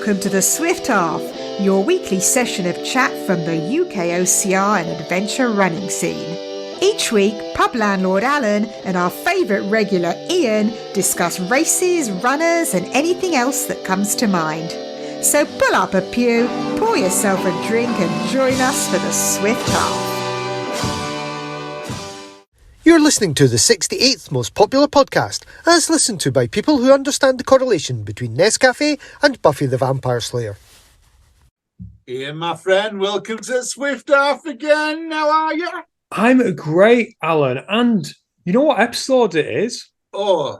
welcome to the Swift Half, your weekly session of chat from the UKOCR and adventure running scene. Each week, pub landlord Alan and our favourite regular Ian discuss races, runners and anything else that comes to mind. So pull up a pew, pour yourself a drink and join us for the Swift Half. You're listening to the 68th most popular podcast, as listened to by people who understand the correlation between Nescafe and Buffy the Vampire Slayer. Ian, my friend, welcome to Swift Half again. How are you? I'm great, Alan. And you know what episode it is? Oh,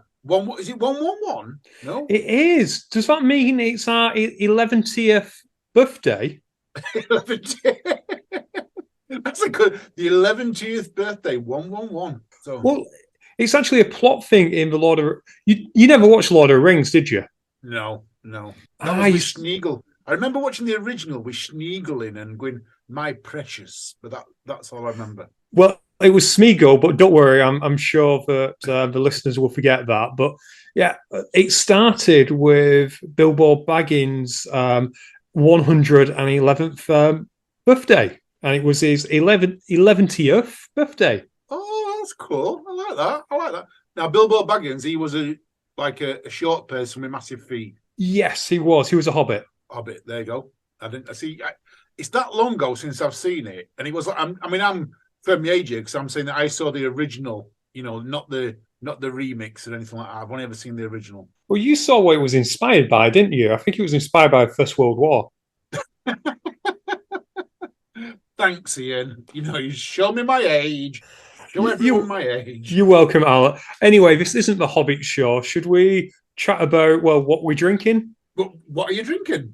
is it 111? No? It is. Does that mean it's our 11th birthday? 11th. That's a good. The 11th birthday, 111. So. Well, it's actually a plot thing in the Lord of... You never watched Lord of the Rings, did you? No. That was with Smeagol. I remember watching the original with Smeagol in and going, my precious. But that's all I remember. Well, it was Smeagol, but don't worry, I'm sure that the listeners will forget that. But yeah, it started with Bilbo Baggins' 111th birthday. And it was his 11th birthday. Oh, that's cool. I like that. Now, Bilbo Baggins, he was a short person with massive feet. Yes, he was. He was a hobbit. Hobbit. There you go. It's that long ago since I've seen it, and it was. I'm from the age because I'm saying that I saw the original. You know, not the remix or anything like that. I've only ever seen the original. Well, you saw what it was inspired by, didn't you? I think it was inspired by the First World War. Thanks, Ian. You know, you show me my age. Show everyone my age. You're welcome, Alan. Anyway, this isn't the Hobbit show. Should we chat about, what we're drinking? What are you drinking?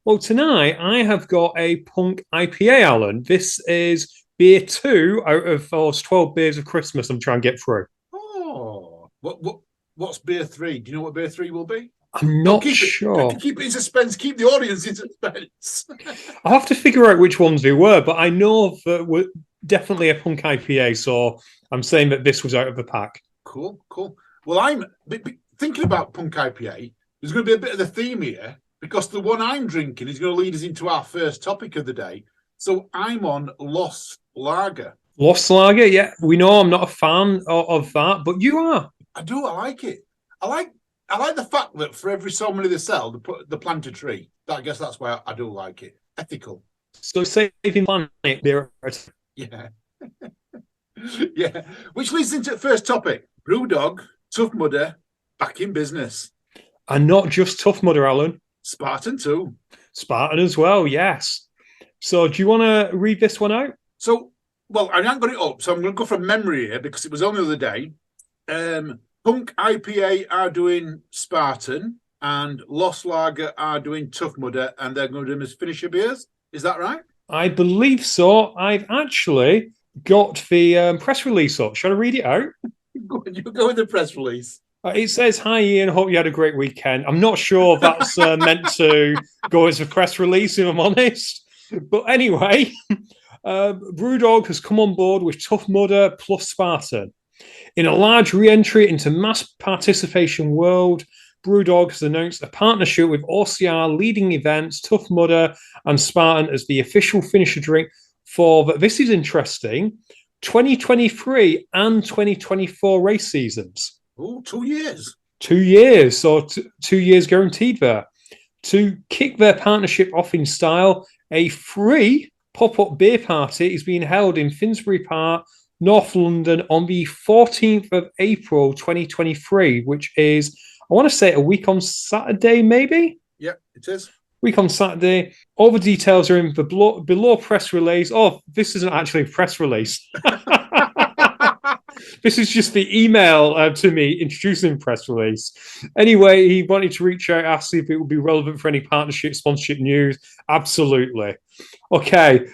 Well, tonight I have got a Punk IPA, Alan. This is beer 2 out of those 12 beers of Christmas I'm trying to get through. Oh. What's beer 3? Do you know what beer 3 will be? I'm not sure. Keep it in suspense. Keep the audience in suspense. I'll have to figure out which ones they were, but I know that we're definitely a Punk IPA, so I'm saying that this was out of the pack. Cool. Well, I'm thinking about Punk IPA. There's going to be a bit of the theme here, because the one I'm drinking is going to lead us into our first topic of the day. So I'm on Lost Lager. Lost Lager, yeah. We know I'm not a fan of that, but you are. I do. I like it. I like the fact that for every so many they sell, they plant a tree. I guess that's why I do like it. Ethical. So saving planet beer. Yeah. Yeah. Which leads into the first topic. Brewdog, Tough Mudder, back in business. And not just Tough Mudder, Alan. Spartan too. Spartan as well, yes. So do you want to read this one out? So, I haven't got it up, so I'm going to go from memory here because it was only the other day. Punk IPA are doing Spartan and Lost Lager are doing Tough Mudder, and they're going to do them as finisher beers. Is that right? I believe so. I've actually got the press release up. Shall I read it out? You go with the press release. It says, "Hi Ian, hope you had a great weekend." I'm not sure that's meant to go as a press release, if I'm honest. But anyway, Brewdog has come on board with Tough Mudder plus Spartan. In a large re-entry into mass participation world, Brewdog has announced a partnership with OCR leading events, Tough Mudder and Spartan as the official finisher drink for, this is interesting, 2023 and 2024 race seasons. Oh, 2 years. 2 years, so 2 years guaranteed there. To kick their partnership off in style, a free pop-up beer party is being held in Finsbury Park, North London on the 14th of April 2023, which is, I want to say, a week on Saturday, maybe? Yeah, it is. Week on Saturday. All the details are in the below press release. Oh, this isn't actually a press release. This is just the email to me introducing press release. Anyway, he wanted to reach out, ask if it would be relevant for any partnership, sponsorship news. Absolutely. Okay.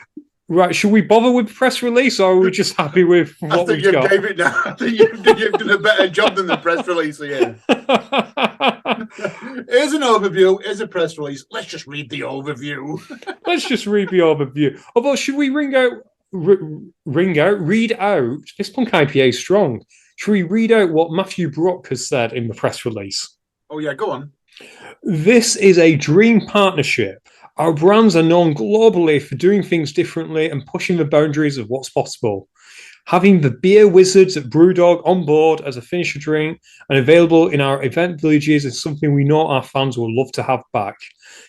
Right, should we bother with press release, or are we just happy with what we've got? Gave it now. I think you've done a better job than the press release here. Here's an overview. Here's a press release. Let's just read the overview. Let's just read the overview. Although, should we read out? This Punk IPA is strong. Should we read out what Matthew Brook has said in the press release? Oh yeah, go on. This is a dream partnership. Our brands are known globally for doing things differently and pushing the boundaries of what's possible. Having the beer wizards at Brewdog on board as a finisher drink and available in our event villages is something we know our fans will love to have back.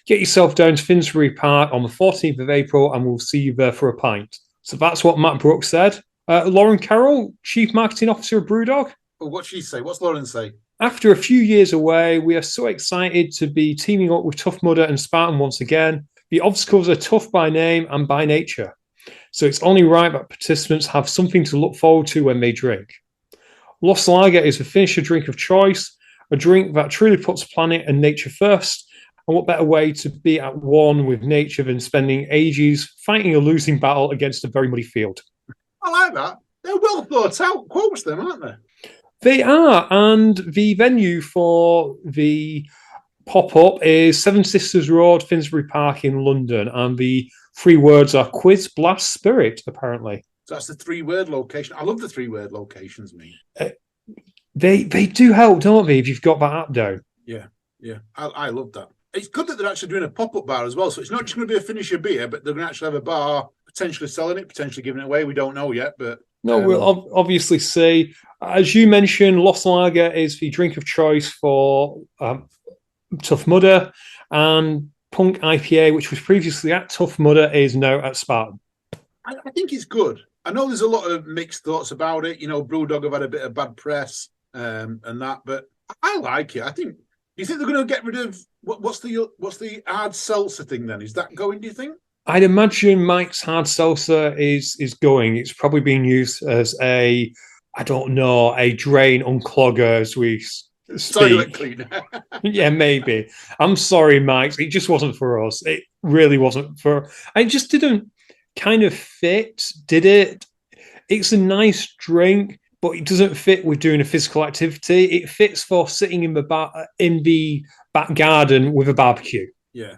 Get yourself down to Finsbury Park on the 14th of April and we'll see you there for a pint. So that's what Matt Brooks said. Lauren Carroll, Chief Marketing Officer of Brewdog. Well, what's she say? What's Lauren say? After a few years away, we are so excited to be teaming up with Tough Mudder and Spartan once again. The obstacles are tough by name and by nature, so it's only right that participants have something to look forward to when they drink. Lost Lager is the finisher drink of choice, a drink that truly puts planet and nature first, and what better way to be at one with nature than spending ages fighting a losing battle against a very muddy field. I like that. They're well thought out quotes, them, aren't they? They are, and the venue for the pop-up is Seven Sisters Road, Finsbury Park in London, and the 3 words are Quiz, Blast, Spirit, apparently. So that's the 3-word location. I love the 3-word locations, me. They do help, don't they, if you've got that app down? Yeah. I love that. It's good that they're actually doing a pop-up bar as well, so it's not just going to be a finisher beer, but they're going to actually have a bar, potentially selling it, potentially giving it away. We don't know yet, but... No, we'll obviously see. As you mentioned, Lost Lager is the drink of choice for Tough Mudder, and Punk IPA, which was previously at Tough Mudder, is now at Spartan. I think it's good. I know there's a lot of mixed thoughts about it. You know, Brewdog have had a bit of bad press and that, but I like it. I think. Do you think they're going to get rid of what's the hard seltzer thing then? Is that going? Do you think? I'd imagine Mike's hard seltzer is going. It's probably being used as a drain unclogger as we speak. Toilet cleaner. Yeah, maybe. I'm sorry, Mike. It just wasn't for us. It really wasn't for... It just didn't kind of fit, did it? It's a nice drink, but it doesn't fit with doing a physical activity. It fits for sitting in the back garden with a barbecue. Yeah.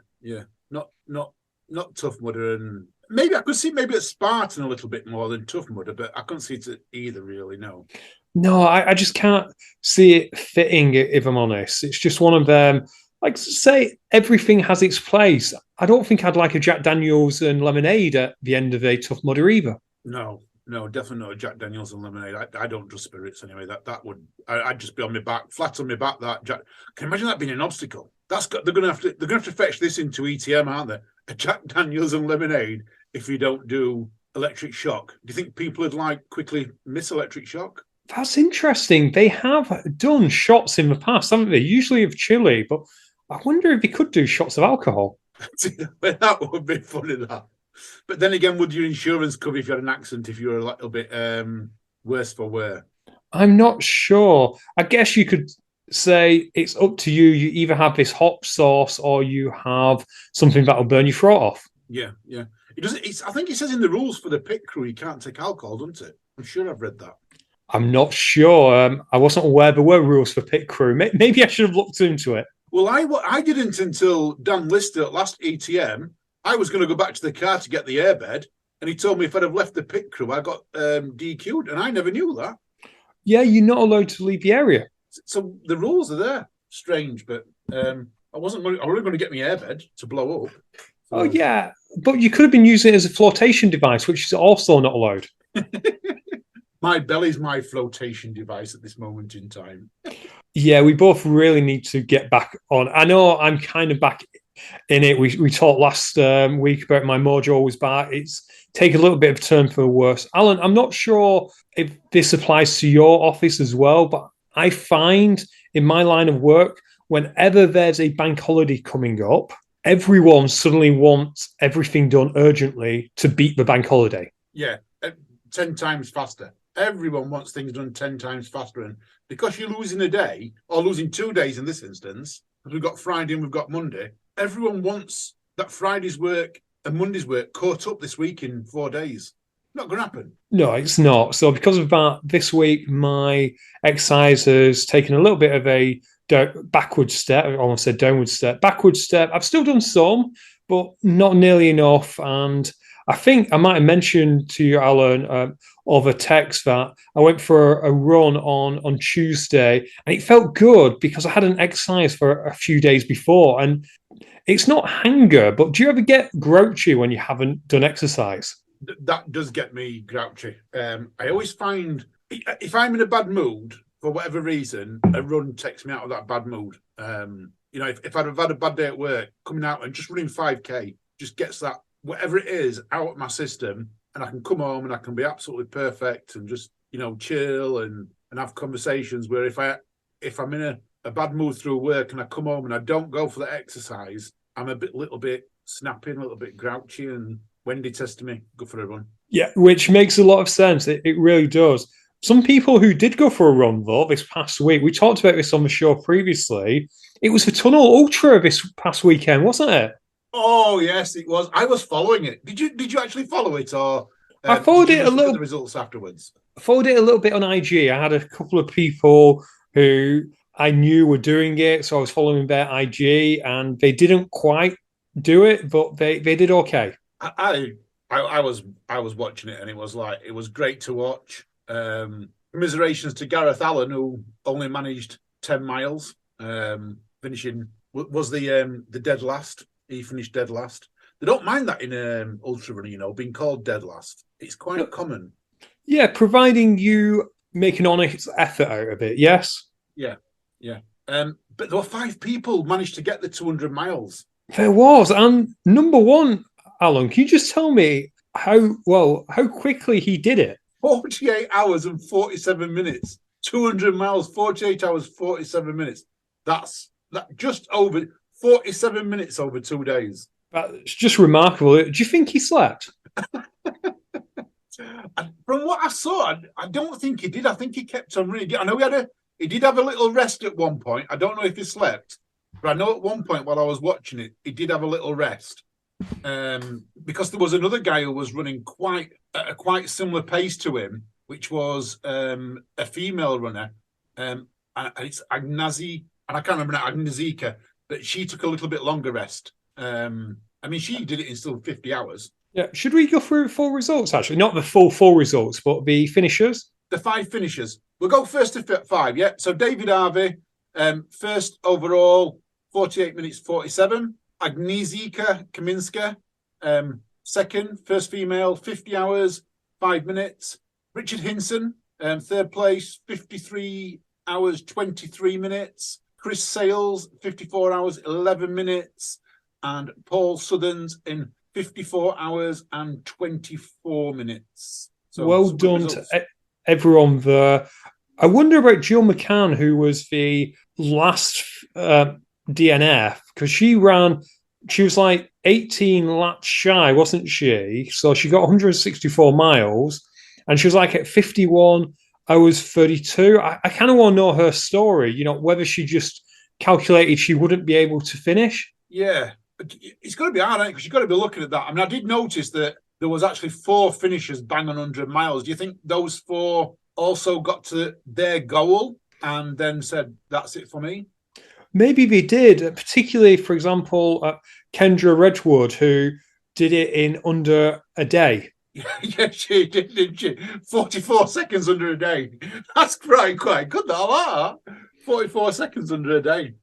Not Tough Mudder, and maybe I could see maybe at Spartan a little bit more than Tough Mudder, but I couldn't see it either really. No, I just can't see it fitting, if I'm honest. It's just one of them. Like, say, everything has its place. I don't think I'd like a Jack Daniels and lemonade at the end of a Tough Mudder either. No, definitely not a Jack Daniels and lemonade. I don't trust spirits anyway. That would I'd just be on my back, flat on my back. That Jack. Can you imagine that being an obstacle? They're gonna have to fetch this into ETM, aren't they? A Jack Daniels and lemonade if you don't do electric shock. Do you think people would quickly miss electric shock? That's interesting. They have done shots in the past, haven't they? Usually of chili, but I wonder if they could do shots of alcohol. That would be funny, that. But then again, would your insurance cover if you had an accident if you were a little bit worse for wear? I'm not sure. I guess you could say it's up to you. You either have this hot sauce or you have something that'll burn your throat off. Yeah. It doesn't. I think it says in the rules for the pit crew you can't take alcohol, doesn't it? I'm sure I've read that. I'm not sure. I wasn't aware there were rules for pit crew. Maybe I should have looked into it. Well, I didn't until Dan Lister at last ETM. I was going to go back to the car to get the airbed, and he told me if I'd have left the pit crew, I got DQ'd, and I never knew that. Yeah, you're not allowed to leave the area. So the rules are there. Strange, but I wasn't going to get my airbed to blow up. So. Oh, yeah. But you could have been using it as a flotation device, which is also not allowed. My belly's my flotation device at this moment in time. Yeah, we both really need to get back on. I know I'm kind of back in it. We talked last week about my mojo was back. It's taken a little bit of a turn for the worse. Alan, I'm not sure if this applies to your office as well, but I find in my line of work, whenever there's a bank holiday coming up, everyone suddenly wants everything done urgently to beat the bank holiday. Yeah, 10 times faster. Everyone wants things done 10 times faster. And because you're losing a day, or losing 2 days in this instance, because we've got Friday and we've got Monday, everyone wants that Friday's work and Monday's work caught up this week in 4 days. Not going to happen. No, it's not. So because of that, this week, my exercise has taken a little bit of a backward step. I almost said downward step. Backward step. I've still done some, but not nearly enough. And I think I might have mentioned to you, Alan, over text that I went for a run on Tuesday, and it felt good because I hadn't exercised for a few days before. And it's not hunger, but do you ever get grouchy when you haven't done exercise? That does get me grouchy. I always find if I'm in a bad mood for whatever reason, a run takes me out of that bad mood. If I've had a bad day at work, coming out and just running 5K just gets that whatever it is out of my system, and I can come home and I can be absolutely perfect and just chill and have conversations. Where if I'm in a bad mood through work and I come home and I don't go for the exercise, I'm a little bit snappy, a little bit grouchy, and Wendy says to me, "Go for a run." Yeah, which makes a lot of sense. It really does. Some people who did go for a run, though, this past week, we talked about this on the show previously. It was the Tunnel Ultra this past weekend, wasn't it? Oh yes, it was. I was following it. Did you actually follow it, or I followed did you it a just look at little. the results afterwards? Followed it a little bit on IG. I had a couple of people who I knew were doing it, so I was following their IG, and they didn't quite do it, but they did okay. I was watching it, and it was great to watch. Commiserations to Gareth Allen, who only managed 10 miles, finishing was the dead last. He finished dead last. They don't mind that in ultra running, being called dead last. It's quite common. Yeah, providing you make an honest effort out of it. Yes. Yeah. But there were 5 people managed to get the 200 miles. There was, and number one, Alan, can you just tell me how quickly he did it? 48 hours and 47 minutes. 200 miles, 48 hours, 47 minutes. That's just over 47 minutes over 2 days. It's just remarkable. Do you think he slept? From what I saw, I don't think he did. I think he kept on running. I know he did have a little rest at one point. I don't know if he slept, but I know at one point while I was watching it, he did have a little rest. Because there was another guy who was running at a quite similar pace to him, which was a female runner, and it's Agnazi, and I can't remember now, Agnazika, but she took a little bit longer rest. She did it in still 50 hours. Yeah. Should we go through full results, actually? Not the full results, but the finishers? The 5 finishers. We'll go first to 5, yeah? So David Harvey, first overall, 48 minutes 47. Agnieszka Kaminska, second, first female, 50 hours, 5 minutes. Richard Hinson, third place, 53 hours, 23 minutes. Chris Sales, 54 hours, 11 minutes. And Paul Southerns in 54 hours and 24 minutes. So well done to everyone there. I wonder about Jill McCann, who was the last DNF, because she was like 18 laps shy, wasn't she? So she got 164 miles, and she was like at 51 hours 32. I kind of want to know her story, whether she just calculated she wouldn't be able to finish. Yeah, it's going to be hard, because you've got to be looking at that. I mean, I did notice that there was actually 4 finishers bang on 100 miles. Do you think those 4 also got to their goal and then said, that's it for me? Maybe they did, particularly, for example, Kendra Redwood, who did it in under a day. Yeah, she did, didn't she? 44 seconds under a day. That's quite good, that. 44 seconds under a day.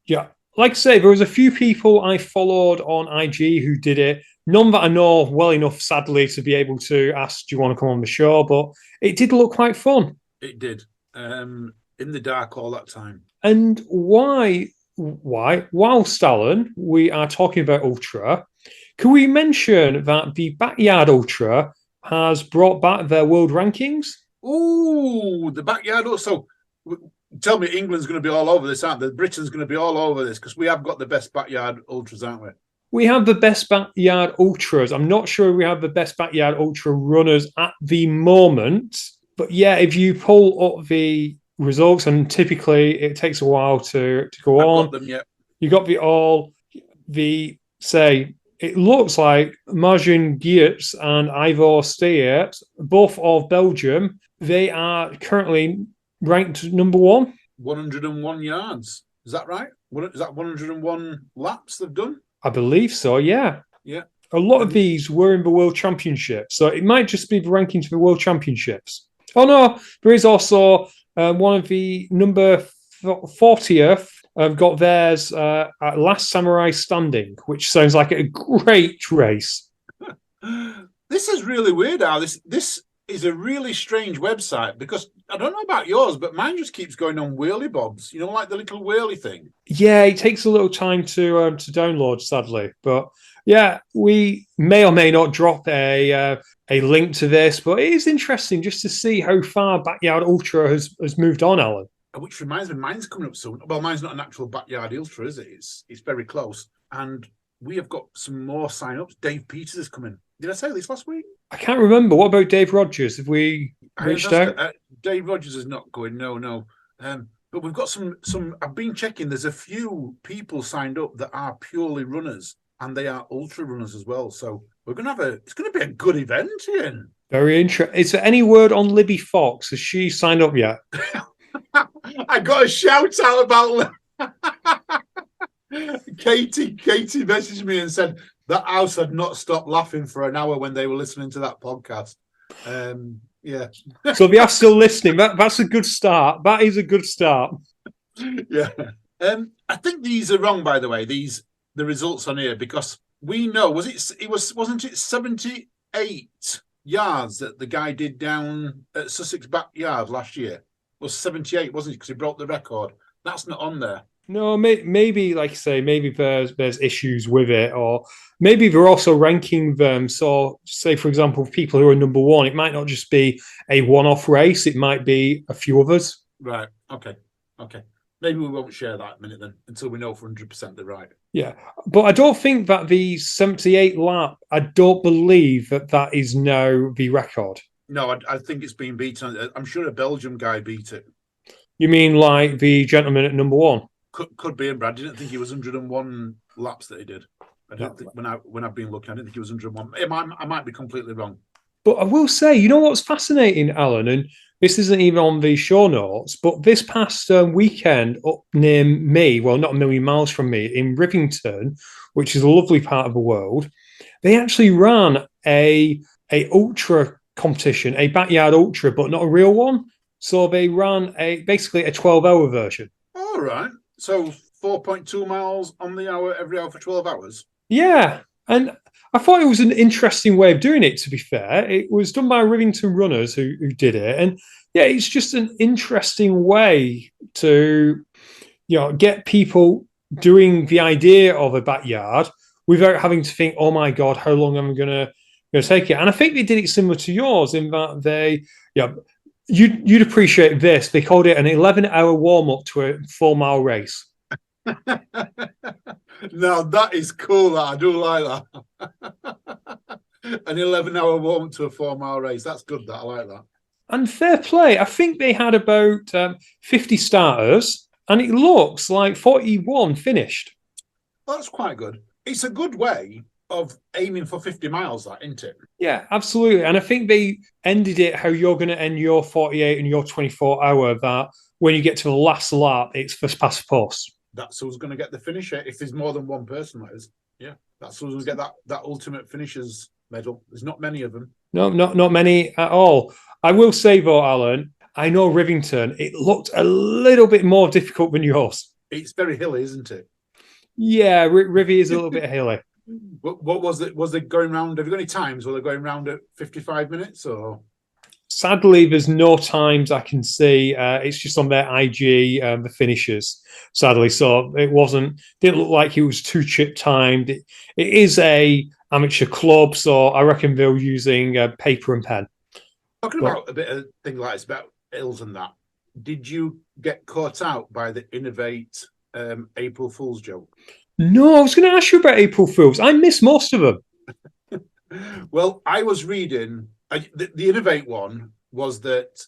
Yeah, like I say, there was a few people I followed on IG who did it. None that I know well enough, sadly, to be able to ask, do you want to come on the show? But it did look quite fun. It did. In the dark all that time. And why, whilst, Alan, we are talking about Ultra, can we mention that the Backyard Ultra has brought back their world rankings? Ooh, the Backyard Ultra. So tell me England's going to be all over this, aren't they? Britain's going to be all over this, because we have got the best Backyard Ultras, aren't we? We have the best Backyard Ultras. I'm not sure we have the best Backyard Ultra runners at the moment. But yeah, if you pull up the results, and typically it takes a while to go on. Got them, yeah. You got it looks like Marjan Geerts and Ivor Steert, both of Belgium, they are currently ranked number 1. 101 yards. Is that right? Is that 101 laps they've done? I believe so, yeah. Yeah. a lot of these were in the World Championship, so it might just be the ranking to the World Championships. Oh no, there is also one of the number 40th got theirs at Last Samurai Standing, which sounds like a great race. This is really weird, Al. This is a really strange website because I don't know about yours, but mine just keeps going on whirly bobs. You know, like the little whirly thing. Yeah, it takes a little time to download, sadly. But yeah, we may or may not drop a link to this, but it is interesting just to see how far Backyard Ultra has moved on, Alan. Which reminds me, mine's coming up soon. Well, mine's not an actual Backyard Ultra, is it? It's very close. And we have got some more sign-ups. Dave Peters is coming. Did I say this last week? I can't remember. What about Dave Rogers? Have we reached out? Dave Rogers is not going. No. But we've got some. I've been checking. There's a few people signed up that are purely runners, and they are ultra runners as well. So we're going to have it's going to be a good event, Ian. Very interesting. Is there any word on Libby Fox? Has she signed up yet? I got a shout out about Katie messaged me and said that house had not stopped laughing for an hour when they were listening to that podcast. Yeah. So if you are still listening, that's a good start. That is a good start. Yeah. I think these are wrong, by the way. The results on here, because we know wasn't it 78 yards that the guy did down at Sussex Backyard last year? It was 78, wasn't it? Because he broke the record. That's not on there. No, maybe like I say, maybe there's issues with it, or maybe they're also ranking them. So, say for example, people who are number one, it might not just be a one-off race; it might be a few others. Right. Okay. Maybe we won't share that in a minute then until we know for 100% they're right. Yeah, but I don't think that the 78 lap. I don't believe that is now the record. No, I think it's been beaten. I'm sure a Belgium guy beat it. You mean like the gentleman at number one? Could be, but I didn't think he was 101 laps that he did. I don't think when I've been looking, I didn't think he was 101. I might be completely wrong. But I will say, you know what's fascinating, Alan, and this isn't even on the show notes, but this past weekend up near me, well, not a million miles from me, in Rivington, which is a lovely part of the world, they actually ran a ultra competition, a backyard ultra, but not a real one. So they ran basically a 12-hour version. All right. So 4.2 miles on the hour every hour for 12 hours. Yeah. And I thought it was an interesting way of doing it, to be fair. It was done by Rivington runners who did it. And yeah, it's just an interesting way to, get people doing the idea of a backyard without having to think, oh my God, how long am I going to take it? And I think they did it similar to yours in that you'd appreciate this. They called it an 11-hour warm-up to a 4-mile race. Now, that is cool. I do like that. An 11-hour warm-up to a 4-mile race. That's good. I like that. And fair play. I think they had about 50 starters, and it looks like 41 finished. That's quite good. It's a good way of aiming for 50 miles, that, isn't it? Yeah, absolutely. And I think they ended it how you're going to end your 48 and your 24-hour, that when you get to the last lap, it's first past post. That's who's going to get the finisher. If there's more than one person, that is. Yeah, that's who's going to get that ultimate finisher's medal. There's not many of them. No, not many at all. I will say, though, Alan, I know Rivington, it looked a little bit more difficult than yours. It's very hilly, isn't it? Yeah, Rivy is a little bit hilly. What was it? Was they going round? Have you got any times? Were they going round at 55 minutes or? Sadly, there's no times I can see. It's just on their IG, the finishers. Sadly, so didn't look like it was too chip timed. It is a amateur club, so I reckon they're using paper and pen. Talking about a bit of things like this, about ills and that. Did you get caught out by the Innovate April Fool's joke? No, I was going to ask you about April Fools. I missed most of them. Well, I was reading. The Innovate one was that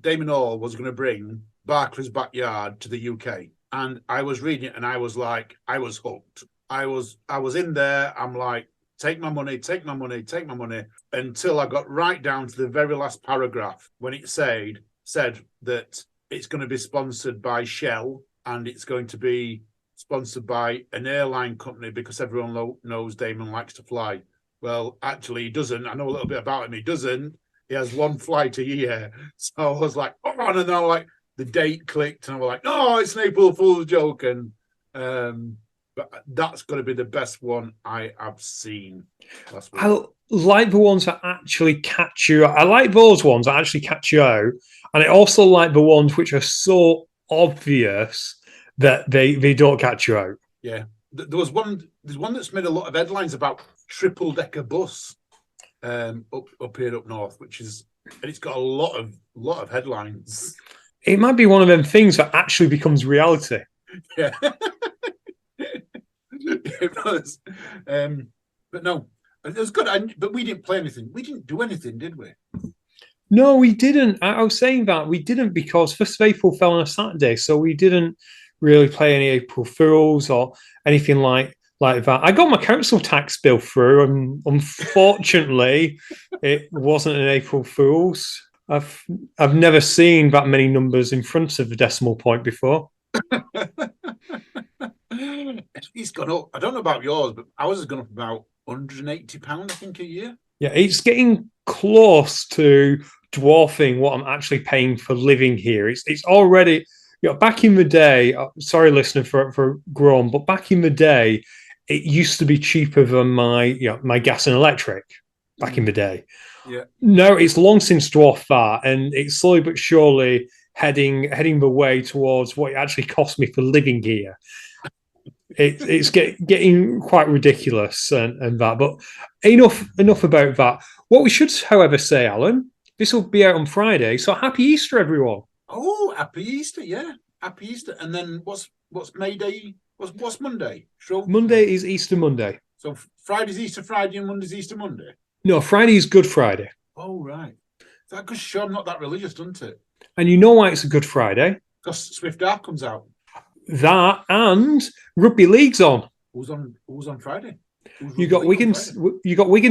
Damon Hall was going to bring Barclays Backyard to the UK, and I was reading it, and I was like, I was hooked. I was in there. I'm like, take my money, until I got right down to the very last paragraph when it said that it's going to be sponsored by Shell, and it's going to be sponsored by an airline company because everyone knows Damon likes to fly. Well, actually, he doesn't. I know a little bit about him. He doesn't. He has one flight a year. So I was like, oh, and then like the date clicked, and I was like, no, it's an April Fool's joke. And but that's going to be the best one I have seen last week. I like the ones that actually catch you. I like those ones that actually catch you out, and I also like the ones which are so obvious that they don't catch you out. Yeah, there's one that's made a lot of headlines about triple decker bus up here up north, and it's got a lot of headlines. It might be one of them things that actually becomes reality. Yeah. It was. But no, it was good. But we didn't play anything. We didn't do anything, did we? No, we didn't. I was saying that we didn't because 1st of April fell on a Saturday, so we didn't really play any April Fools or anything like that. I got my council tax bill through, and unfortunately, it wasn't an April Fools. I've never seen that many numbers in front of the decimal point before. It's gone up. I don't know about yours, but ours has gone up about £180, I think, a year. Yeah, it's getting close to dwarfing what I'm actually paying for living here. It's already, back in the day, sorry, listener, for grown, but back in the day, it used to be cheaper than my gas and electric back in the day. Yeah. No, it's long since dwarfed that, and it's slowly but surely heading the way towards what it actually cost me for living here. It's getting quite ridiculous and that, but enough about that. What we should, however, say, Alan, this will be out on Friday, so happy Easter, everyone. Oh, happy Easter, yeah, happy Easter. And then what's May Day? What's Monday? Sure. Monday is Easter Monday. So Friday's Easter Friday and Monday's Easter Monday. No, Friday is Good Friday. Oh, right. That goes show I'm not that religious, doesn't it? And you know why it's a Good Friday? Because Swift Ark comes out. That and rugby league's on. Who's on Friday? You got Wigan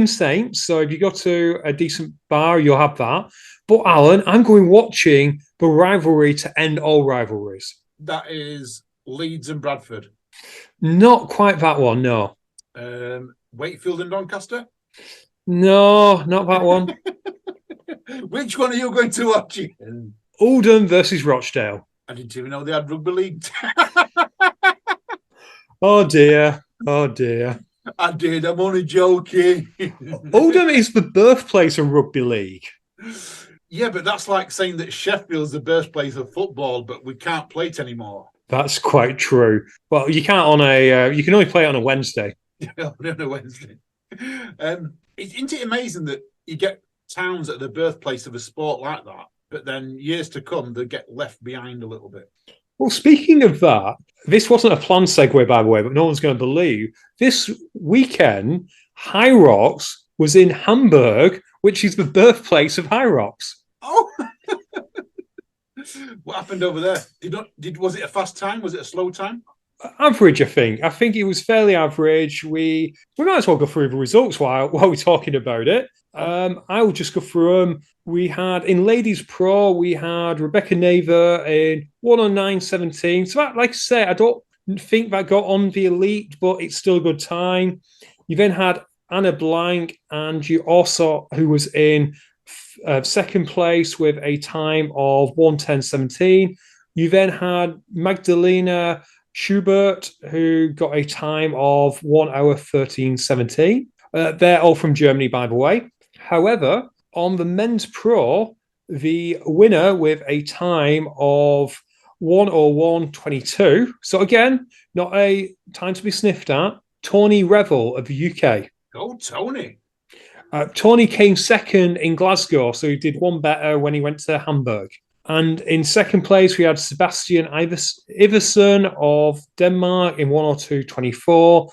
Saints. So if you go to a decent bar, you'll have that. But Alan, I'm going watching the rivalry to end all rivalries. That is Leeds and Bradford. Not quite that one, no. Wakefield and Doncaster? No, not that one. Which one are you going to watch? Oldham versus Rochdale. I didn't even know they had rugby league. Oh dear. Oh dear. I did. I'm only joking. Oldham is the birthplace of rugby league. Yeah, but that's like saying that Sheffield's the birthplace of football, but we can't play it anymore. That's quite true. Well, you can't on a. You can only play it on a Wednesday. On a Wednesday. Isn't it amazing that you get towns that are the birthplace of a sport like that, but then years to come they get left behind a little bit? Well, speaking of that, this wasn't a planned segue, by the way, but no one's going to believe. This weekend, High Rocks was in Hamburg, which is the birthplace of High Rocks. Oh, what happened over there? Was it a fast time? Was it a slow time? Average, I think. I think it was fairly average. We might as well go through the results while we're talking about it. I will just go through them. We had in Ladies Pro, we had Rebecca Naver in 109.17. So that, like I say, I don't think that got on the elite, but it's still a good time. You then had Anna Blank, and you also, who was in second place with a time of 110.17. You then had Magdalena Schubert, who got a time of 1 hour 13.17. They're all from Germany, by the way. However, on the men's pro, the winner with a time of 1:01.22. So again, not a time to be sniffed at. Tony Revel of the UK. Oh, Tony. Tony came second in Glasgow, so he did one better when he went to Hamburg. And in second place, we had Sebastian Iversen of Denmark in 1:02.24.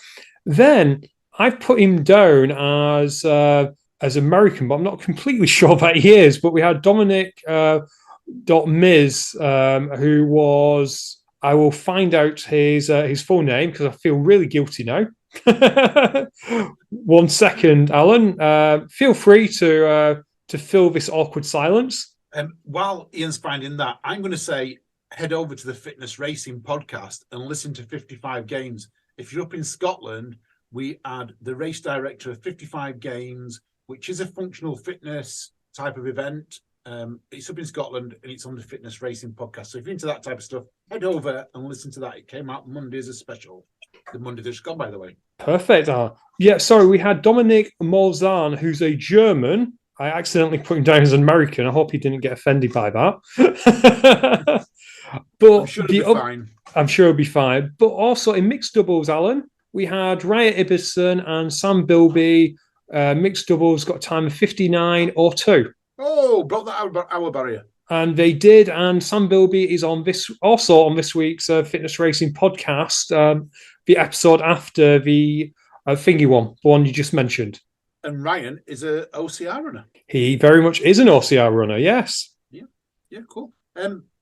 Then I've put him down as American, but I'm not completely sure that he is. But we had Dominic Miz, who was, I will find out his full name because I feel really guilty now. 1 second, Alan. Feel free to fill this awkward silence. While Ian's finding that, I'm going to say head over to the Fitness Racing podcast and listen to 55 Games. If you're up in Scotland, we had the race director of 55 Games, which is a functional fitness type of event. It's up in Scotland and it's on the Fitness Racing podcast. So if you're into that type of stuff, head over and listen to that. It came out Monday as a special. The Monday that's gone, by the way. Perfect. Yeah, sorry, we had Dominic Molzan, who's a German. I accidentally put him down as an American. I hope he didn't get offended by that. But I'm sure it'll be fine. I'm sure it'll be fine. But also in mixed doubles, Alan, we had Raya Ibison and Sam Bilby. Mixed doubles got a time of 59.02. Oh, broke that hour barrier. And they did, and Sam Bilby is on this week's Fitness Racing podcast, the episode after the thingy one, the one you just mentioned. And Ryan is a OCR runner. He very much is an OCR runner, yes. Yeah, cool.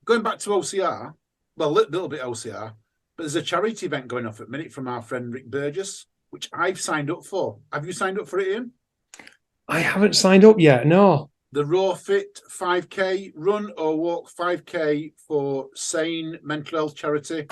Going back to OCR, well, a little bit OCR, but there's a charity event going off at the minute from our friend Rick Burgess, which I've signed up for. Have you signed up for it, Ian? I haven't signed up yet, no. The Raw Fit 5K, run or walk 5K for Sane Mental Health Charity.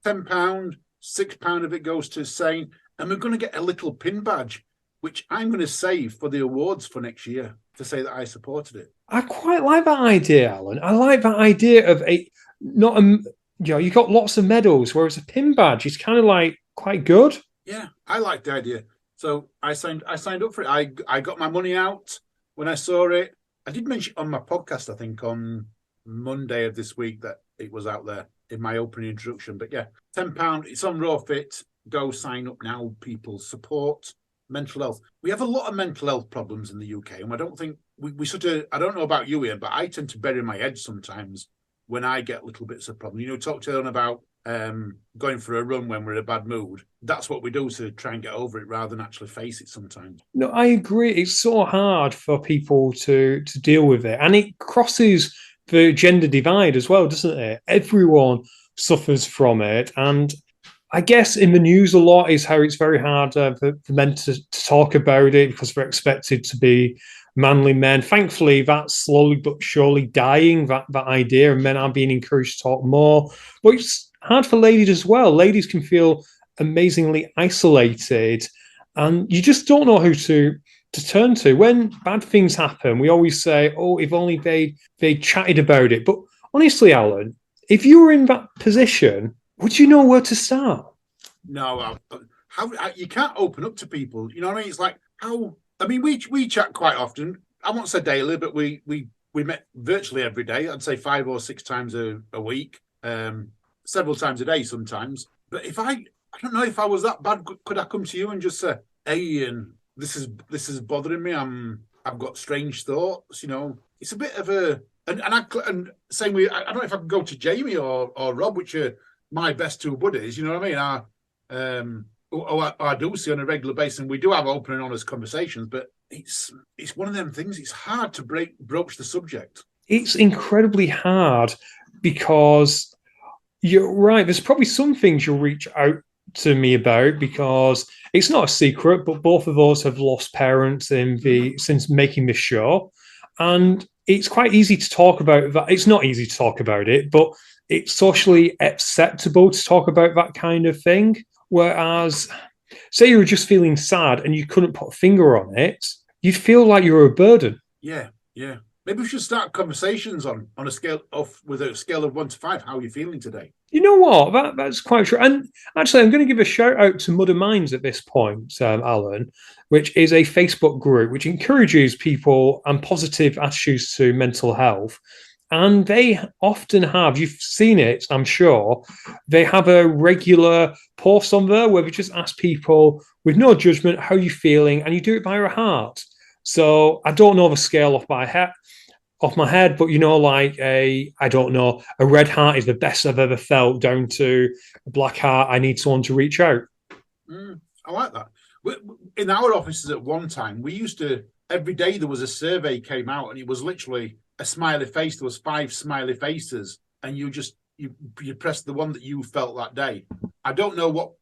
£10, £6 of it goes to Sane. And we're going to get a little pin badge, which I'm going to save for the awards for next year to say that I supported it. I quite like that idea, Alan. I like that idea of you got lots of medals, whereas a pin badge is kind of like quite good. Yeah, I like the idea. So I signed up for it. I got my money out when I saw it. I did mention on my podcast, I think on Monday of this week, that it was out there in my opening introduction. But yeah, £10. It's on Raw Fit. Go sign up now, people. Support mental health. We have a lot of mental health problems in the UK, and I don't think we sort of, I don't know about you, Ian, but I tend to bury my head sometimes when I get little bits of problem. You know, talk to them about going for a run when we're in a bad mood. That's what we do to try and get over it rather than actually face it sometimes. No, I agree. It's so hard for people to deal with it. And it crosses the gender divide as well, doesn't it? Everyone suffers from it. And I guess in the news a lot is how it's very hard for men to talk about it because they're expected to be manly men. Thankfully, that's slowly but surely dying, that idea, and men are being encouraged to talk more. But it's hard for ladies as well. Ladies can feel amazingly isolated, and you just don't know who to turn to. When bad things happen, we always say, oh, if only they chatted about it. But honestly, Alan, if you were in that position, would you know where to start? No, how you can't open up to people. You know what I mean? It's like how. I mean, we chat quite often. I won't say daily, but we met virtually every day. I'd say 5 or 6 times a week, several times a day sometimes. But if I don't know if I was that bad, could I come to you and just say, "Hey, Ian, this is bothering me. I've got strange thoughts." You know, it's a bit of a and same way. I don't know if I could go to Jamie or Rob, which are my best 2 buddies. You know what I mean? I do see on a regular basis, and we do have open and honest conversations, but it's one of them things. It's hard to broach the subject. It's incredibly hard because you're right. There's probably some things you'll reach out to me about because it's not a secret, but both of us have lost parents since making this show, and it's quite easy to talk about that. It's not easy to talk about it, but it's socially acceptable to talk about that kind of thing. Whereas, say you were just feeling sad and you couldn't put a finger on it, you'd feel like you're a burden. Yeah. Maybe we should start conversations on a scale of 1 to 5. How are you feeling today? You know what? That's quite true. And actually, I'm going to give a shout out to Mother Minds at this point, Alan, which is a Facebook group which encourages people and positive attitudes to mental health. And they often have, you've seen it, I'm sure, they have a regular post on there where we just ask people with no judgment, how are you feeling? And you do it by your heart. So I don't know the scale off my head, but you know, like a red heart is the best I've ever felt, down to a black heart, I need someone to reach out. I like that. In our offices at one time, we used to, every day there was a survey came out and it was literally a smiley face. There was 5 smiley faces, and you pressed the one that you felt that day. I don't know what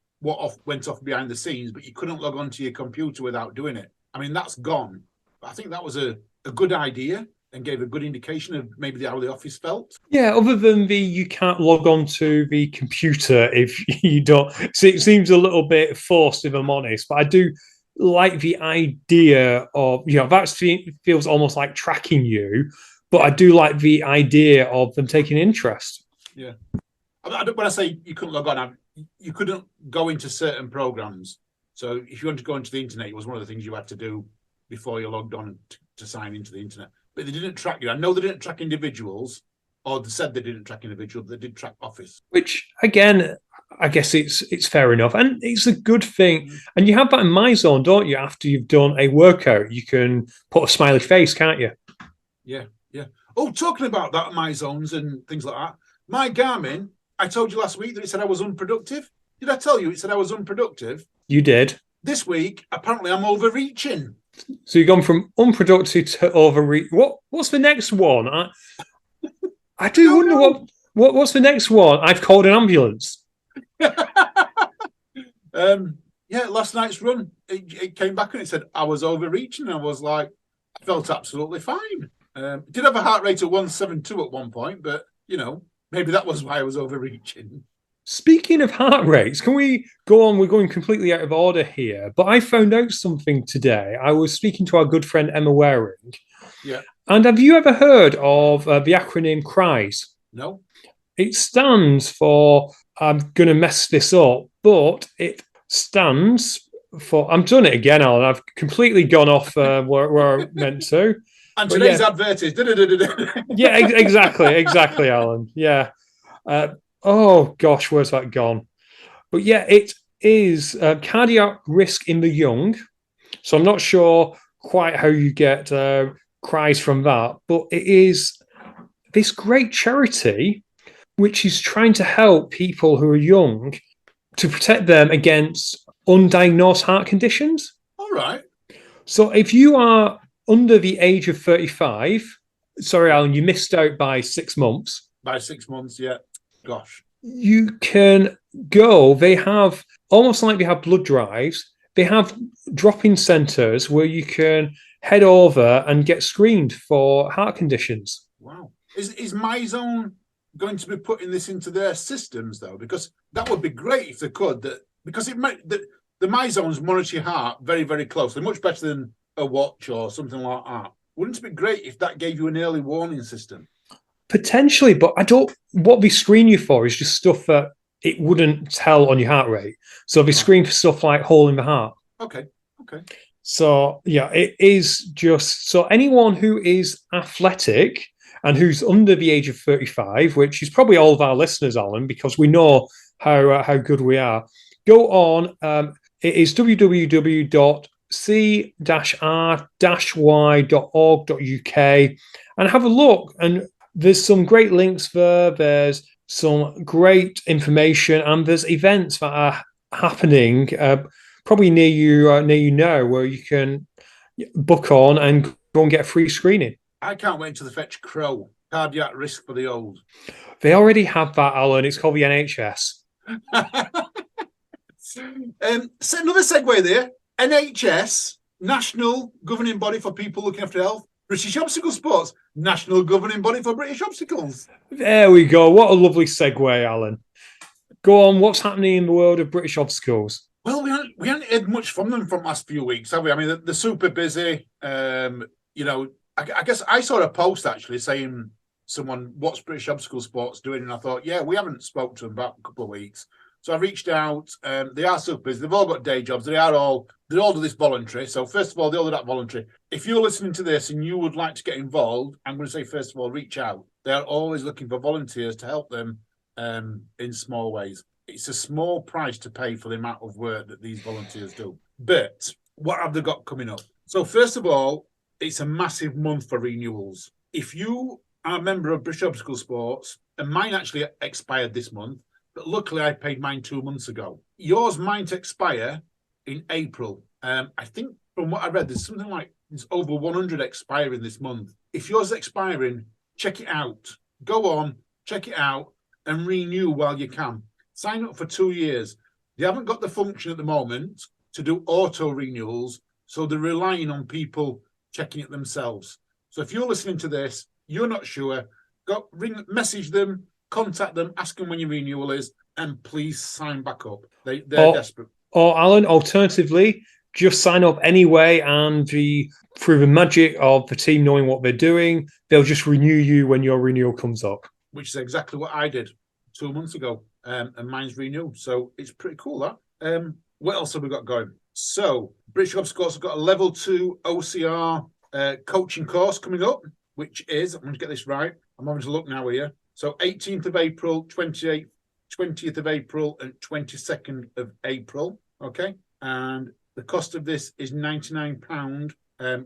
went off behind the scenes, but you couldn't log onto your computer without doing it. I mean, that's gone. But I think that was a good idea. and gave a good indication of maybe how the office felt. Yeah, other than you can't log on to the computer if you don't. So it seems a little bit forced, if I'm honest. But I do like the idea of, that feels almost like tracking you. But I do like the idea of them taking interest. Yeah. When I say you couldn't log on, you couldn't go into certain programs. So if you wanted to go into the internet, it was one of the things you had to do before you logged on to sign into the internet. But they didn't track you. I know they didn't track individuals, or they said they didn't track individuals, but they did track office. Which, again, I guess it's fair enough. And it's a good thing. And you have that in MyZone, don't you? After you've done a workout, you can put a smiley face, can't you? Yeah. Oh, talking about that, MyZones and things like that. My Garmin, I told you last week that it said I was unproductive. Did I tell you it said I was unproductive? You did. This week, apparently I'm overreaching. So you've gone from unproductive to overreach. What's the next one? I do wonder what's the next one. I've called an ambulance. Last night's run, it came back and it said I was overreaching. I was like, I felt absolutely fine. Did have a heart rate of 172 at one point, but maybe that was why I was overreaching. Speaking of heart rates, can we go on? We're going completely out of order here, but I found out something today. I was speaking to our good friend Emma Waring. Yeah. And have you ever heard of the acronym CRIES? No. It stands for, I'm going to mess this up, but it stands for, I'm doing it again, Alan. I've completely gone off where I meant to. And today's advert is... Yeah, exactly, Alan. Yeah. Oh, gosh, where's that gone? But yeah, it is cardiac risk in the young. So I'm not sure quite how you get cries from that, but it is this great charity which is trying to help people who are young to protect them against undiagnosed heart conditions. All right. So if you are under the age of 35, sorry, Alan, you missed out by 6 months. By 6 months, yeah. Gosh. You can go, they have, almost like they have blood drives, they have drop-in centres where you can head over and get screened for heart conditions. Wow. Is MyZone going to be putting this into their systems, though? Because that would be great if they could. Because it might, the MyZones monitor your heart very, very closely, much better than a watch or something like that. Wouldn't it be great if that gave you an early warning system? Potentially, but what they screen you for is just stuff that it wouldn't tell on your heart rate. So they screen for stuff like hole in the heart. Okay. So, yeah, it is just, so anyone who is athletic and who's under the age of 35, which is probably all of our listeners, Alan, because we know how good we are, go on. It is www.c-r-y.org.uk and have a look. And there's some great links there. There's some great information, and there's events that are happening probably near you now, where you can book on and go and get a free screening. I can't wait until they fetch Crow, cardiac risk for the old. They already have that, Alan. It's called the NHS. So another segue there. NHS, National Governing Body for People Looking After Health. British Obstacle Sports, National Governing Body for British Obstacles. There we go. What a lovely segue, Alan. Go on. What's happening in the world of British obstacles? Well, we haven't heard much from them from last few weeks, have we? I mean, they're super busy. I guess I saw a post actually saying what's British Obstacle Sports doing? And I thought, yeah, we haven't spoken to them about a couple of weeks. So I reached out. They are super busy. They've all got day jobs. They all do this voluntary. So first of all, they all do that voluntary. If you're listening to this and you would like to get involved, I'm going to say, first of all, reach out. They are always looking for volunteers to help them in small ways. It's a small price to pay for the amount of work that these volunteers do. But what have they got coming up? So first of all, it's a massive month for renewals. If you are a member of British Obstacle Sports, and mine actually expired this month, but luckily I paid mine 2 months ago. Yours might expire in April. I think from what I read, there's something like there's over 100 expiring this month. If yours is expiring, check it out. Go on, check it out, and renew while you can. Sign up for 2 years. They haven't got the function at the moment to do auto renewals, so they're relying on people checking it themselves. So if you're listening to this, you're not sure, message them, contact them, ask them when your renewal is, and please sign back up. They're desperate. Or Alan, alternatively, just sign up anyway, and through the magic of the team knowing what they're doing, they'll just renew you when your renewal comes up. Which is exactly what I did 2 months ago, and mine's renewed. So it's pretty cool, that. What else have we got going? So British Obstacles have got a level 2 OCR coaching course coming up, which is, I'm going to get this right, I'm having to look now here. So 18th of April, 20th of April, and 22nd of April. Okay. And the cost of this is £99,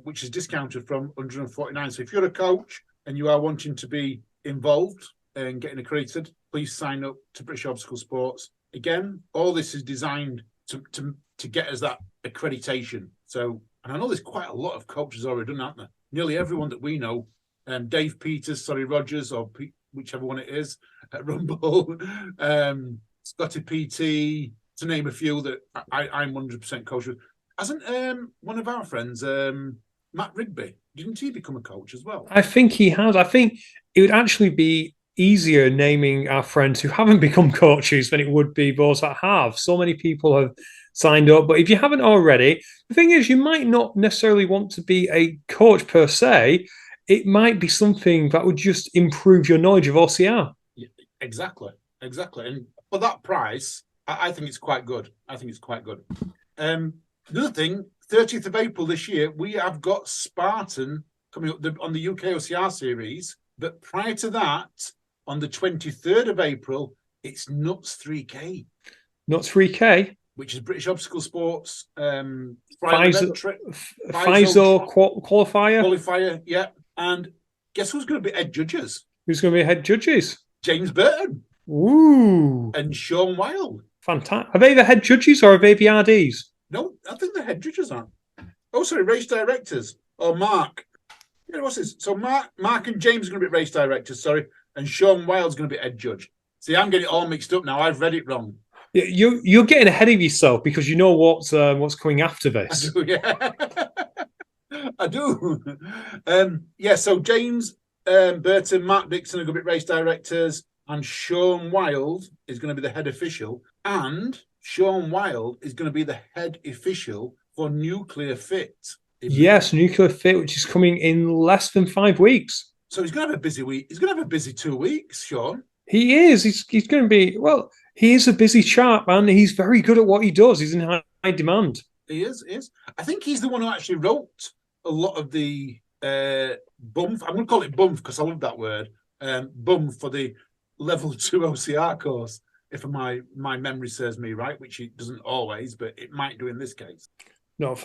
which is discounted from £149. So if you're a coach and you are wanting to be involved and getting accredited, please sign up to British Obstacle Sports. Again, all this is designed to get us that accreditation. So, and I know there's quite a lot of coaches already done, aren't there? Nearly everyone that we know, Dave Peters, Sorry Rogers, or whichever one it is, at Rumble, Scotty PT, to name a few that I'm 100% coach with. Hasn't one of our friends, Matt Rigby, didn't he become a coach as well? I think he has. I think it would actually be easier naming our friends who haven't become coaches than it would be those that have. So many people have signed up. But if you haven't already, the thing is, you might not necessarily want to be a coach per se. It might be something that would just improve your knowledge of OCR. Yeah, exactly. And for that price, I think it's quite good. The other thing, 30th of April this year, we have got Spartan coming up on the UKOCR series. But prior to that, on the 23rd of April, it's Nuts 3K. Nuts 3K? Which is British Obstacle Sports. FISO qualifier. Qualifier, yeah. And guess who's going to be head judges? Who's going to be head judges? James Burton. Ooh. And Sean Wilde. Fantastic. Are they the head judges or are they the RDs? No, I think the head judges aren't. Oh, sorry, race directors. Or Mark. Yeah, what's this? So Mark and James are going to be race directors, sorry. And Sean Wilde's going to be head judge. See, I'm getting it all mixed up now. I've read it wrong. You're getting ahead of yourself because you know what's coming after this. I do, yeah. I do. So James Burton, Mark Dixon are going to be race directors, and Sean Wilde is going to be the head official, and Sean Wilde is going to be the head official for Nuclear Fit. Yes, Nuclear Fit, which is coming in less than 5 weeks. So he's going to have a busy week. He's going to have a busy 2 weeks, Sean. He is. He's going to be, well, he is a busy chap, and he's very good at what he does. He's in high demand. He is. I think he's the one who actually wrote a lot of the bump. I'm going to call it bump because I love that word. Bump for the level 2 OCR course, if my memory serves me right, which it doesn't always, but it might do in this case. No,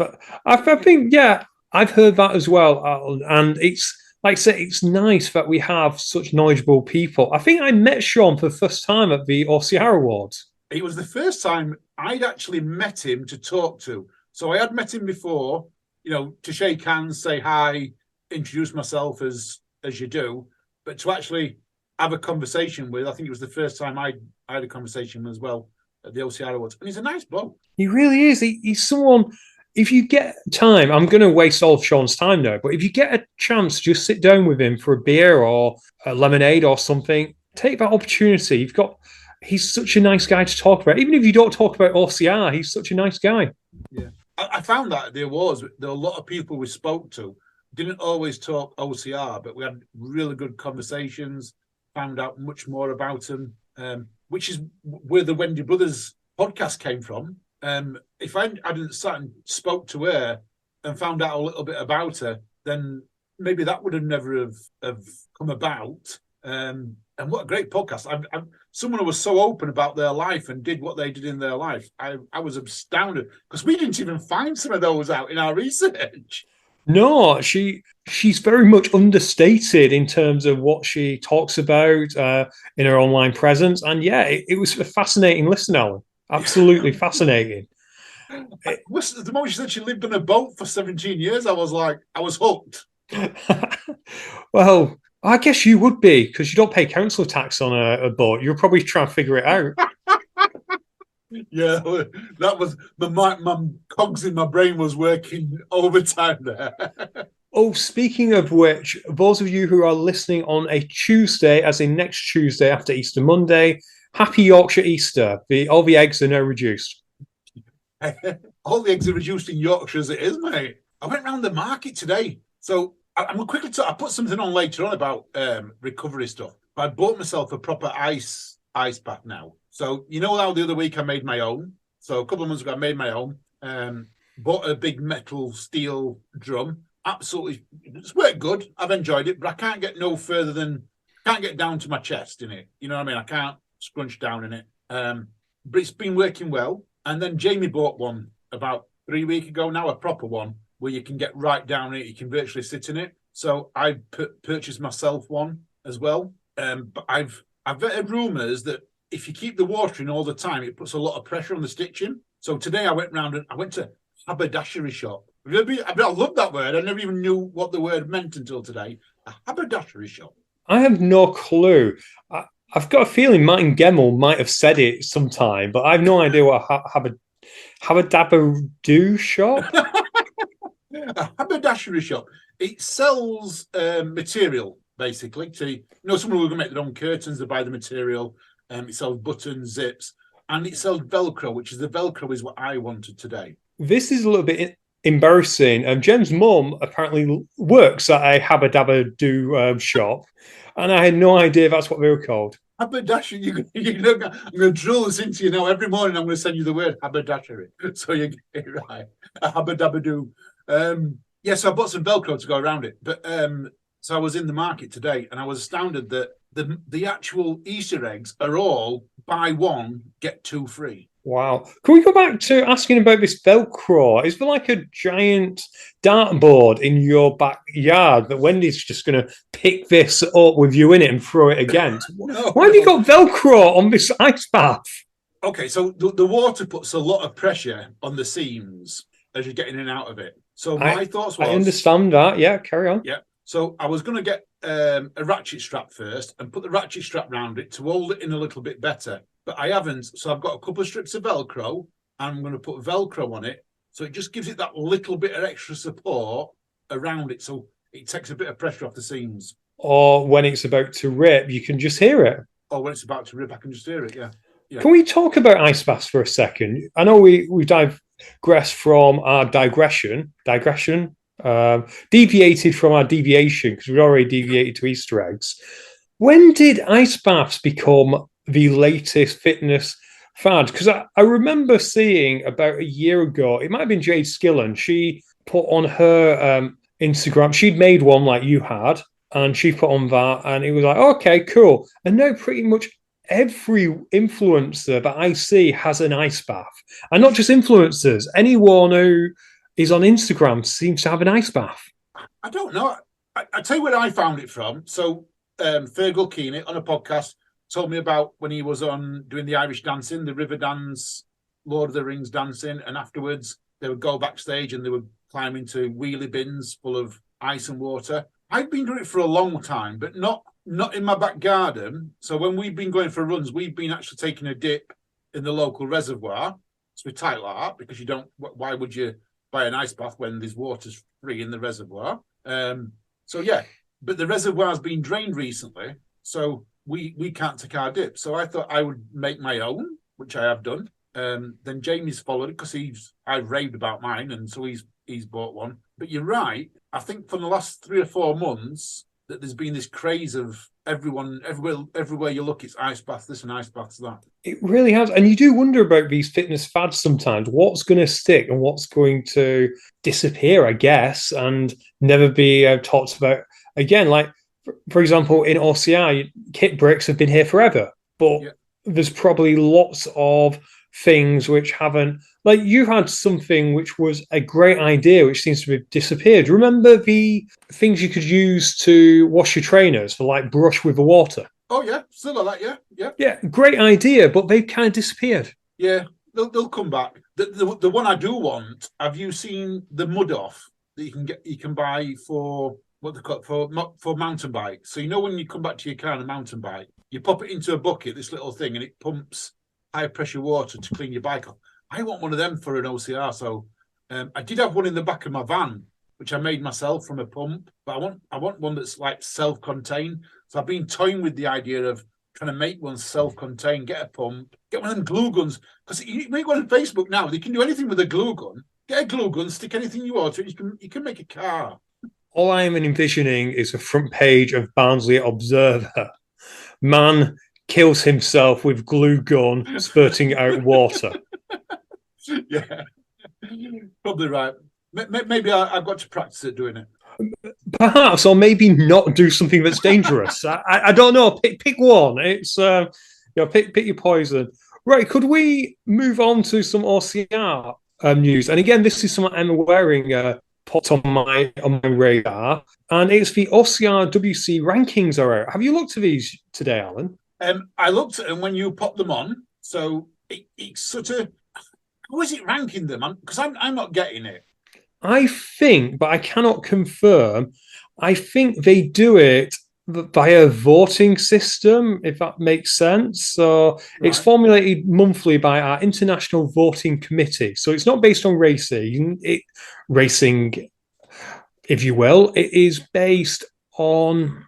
I think, yeah, I've heard that as well. And it's, like I say, it's nice that we have such knowledgeable people. I think I met Sean for the first time at the OCR Awards. It was the first time I'd actually met him to talk to. So I had met him before, to shake hands, say hi, introduce myself as you do. But to actually have a conversation with, I think it was the first time I had a conversation as well at the OCR Awards. And he's a nice bloke. He really is. He's someone... If you get time, I'm going to waste all of Sean's time now, but if you get a chance to just sit down with him for a beer or a lemonade or something, take that opportunity. He's such a nice guy to talk about. Even if you don't talk about OCR, he's such a nice guy. Yeah. I found that at the awards, there were a lot of people we spoke to, didn't always talk OCR, but we had really good conversations, found out much more about him, which is where the Wendy Brothers podcast came from. If I hadn't sat and spoke to her and found out a little bit about her, then maybe that would have never have come about. And what a great podcast. Someone who was so open about their life and did what they did in their life. I was astounded because we didn't even find some of those out in our research. No, she's very much understated in terms of what she talks about in her online presence. And yeah, it was a fascinating listen, Alan. Absolutely fascinating. The moment she said she lived on a boat for 17 years, I was hooked. Well, I guess you would be because you don't pay council tax on a boat. You'll probably try and figure it out. Yeah, that was my cogs in my brain was working overtime there. Oh, speaking of which, those of you who are listening on a Tuesday, as in next Tuesday after Easter Monday, happy Yorkshire Easter. All the eggs are now reduced. All the eggs are reduced in Yorkshire as it is, mate. I went round the market today. So I'm going to quickly talk. I put something on later on about recovery stuff. But I bought myself a proper ice bath now. So you know how the other week I made my own. So a couple of months ago I made my own. Bought a big metal steel drum. Absolutely, it's worked good. I've enjoyed it, but I can't get no further than can't get down to my chest in it. You know what I mean? I can't scrunch down in it. But it's been working well. And then Jamie bought one about 3 weeks ago now, a proper one where you can get right down in it. You can virtually sit in it. So I purchased myself one as well. But I've heard rumours that if you keep the water in all the time, it puts a lot of pressure on the stitching. So today I went round and I went to haberdashery shop. I love that word. I never even knew what the word meant until today. A haberdashery shop. I have no clue. I've got a feeling Martin Gemmell might have said it sometime, but I have no idea what a haberdabber-do shop. A haberdashery shop. It sells material, basically. So, someone will make their own curtains, they buy the material. It sells buttons, zips, and it sells Velcro, the Velcro is what I wanted today. This is a little bit embarrassing. Jem's mum apparently works at a haberdabber-do shop, and I had no idea that's what they were called. Haberdashery. I'm going to drill this into you now. Every morning I'm going to send you the word haberdashery, so you get it right. A haberdabber-do. So I bought some Velcro to go around it. But so I was in the market today, and I was astounded that the actual Easter eggs are all buy one get two free. Wow. Can we go back to asking about this Velcro? Is there like a giant dartboard in your backyard that Wendy's just going to pick this up with you in it and throw it against? Why have you got Velcro on this ice bath? Okay, so the water puts a lot of pressure on the seams as you're getting in and out of it. So my thoughts was... I understand that. Yeah, carry on. Yeah. So I was going to get a ratchet strap first and put the ratchet strap around it to hold it in a little bit better. But I haven't. So I've got a couple of strips of Velcro. And I'm going to put Velcro on it. So it just gives it that little bit of extra support around it. So it takes a bit of pressure off the seams. Or when it's about to rip, you can just hear it. Or when it's about to rip, I can just hear it, yeah. Can we talk about ice baths for a second? I know we digressed from our digression, deviated from our deviation because we'd already deviated to Easter eggs. When did ice baths become the latest fitness fad? Because I remember seeing about a year ago, it might have been Jade Skillen, she put on her Instagram, she'd made one like you had, and she put on that, and it was like, okay, cool. And now pretty much every influencer that I see has an ice bath. And not just influencers, anyone who is on Instagram seems to have an ice bath. I don't know. I tell you where I found it from. So Fergal Keeney on a podcast told me about when he was on doing the Irish dancing, the river dance, Lord of the Rings dancing, and afterwards they would go backstage and they would climb into wheelie bins full of ice and water. I've been doing it for a long time, but not in my back garden. So when we've been going for runs, we've been actually taking a dip in the local reservoir. So we tight like that because why would you buy an ice bath when there's water's free in the reservoir? But the reservoir's been drained recently, so we can't take our dip. So I thought I would make my own, which I have done. Then Jamie's followed it because I've raved about mine, and so he's bought one. But you're right. I think for the last 3 or 4 months that there's been this craze of everywhere you look, it's ice bath this and ice baths that. It really has. And you do wonder about these fitness fads sometimes. What's going to stick and what's going to disappear, I guess, and never be talked about again. Like, for example, in OCR, kit bricks have been here forever. But there's probably lots of things which haven't, like you had something which was a great idea which seems to have disappeared. Remember the things you could use to wash your trainers for like brush with the water? Oh yeah, still like that. Yeah, great idea, but they've kind of disappeared. Yeah, they'll come back. The one I do want, have you seen the mud off that you can buy for what they call for mountain bike? So when you come back to your car on a mountain bike, you pop it into a bucket, this little thing, and it pumps high pressure water to clean your bike off. I want one of them for an OCR. So I did have one in the back of my van, which I made myself from a pump. But I want one that's like self-contained. So I've been toying with the idea of trying to make one self-contained, get a pump, get one of them glue guns. Because you make one on Facebook now, they can do anything with a glue gun. Get a glue gun, stick anything you want to it, you can make a car. All I am envisioning is a front page of Barnsley Observer. Man kills himself with glue gun, spurting out water. Yeah, probably right. Maybe I've got to practice at doing it. Perhaps, or maybe not do something that's dangerous. I don't know. Pick one. It's pick your poison. Right? Could we move on to some OCR news? And again, this is something I'm wearing. Popped on my radar, and it's the OCR WC rankings are out. Have you looked at these today, Alan? I looked at them when you popped them on. So it's sort of, how is it ranking them? Because I'm not getting it. I think, but I cannot confirm. I think they do it via a voting system, if that makes sense. So It's formulated monthly by our International Voting Committee. So it's not based on racing, if you will. It is based on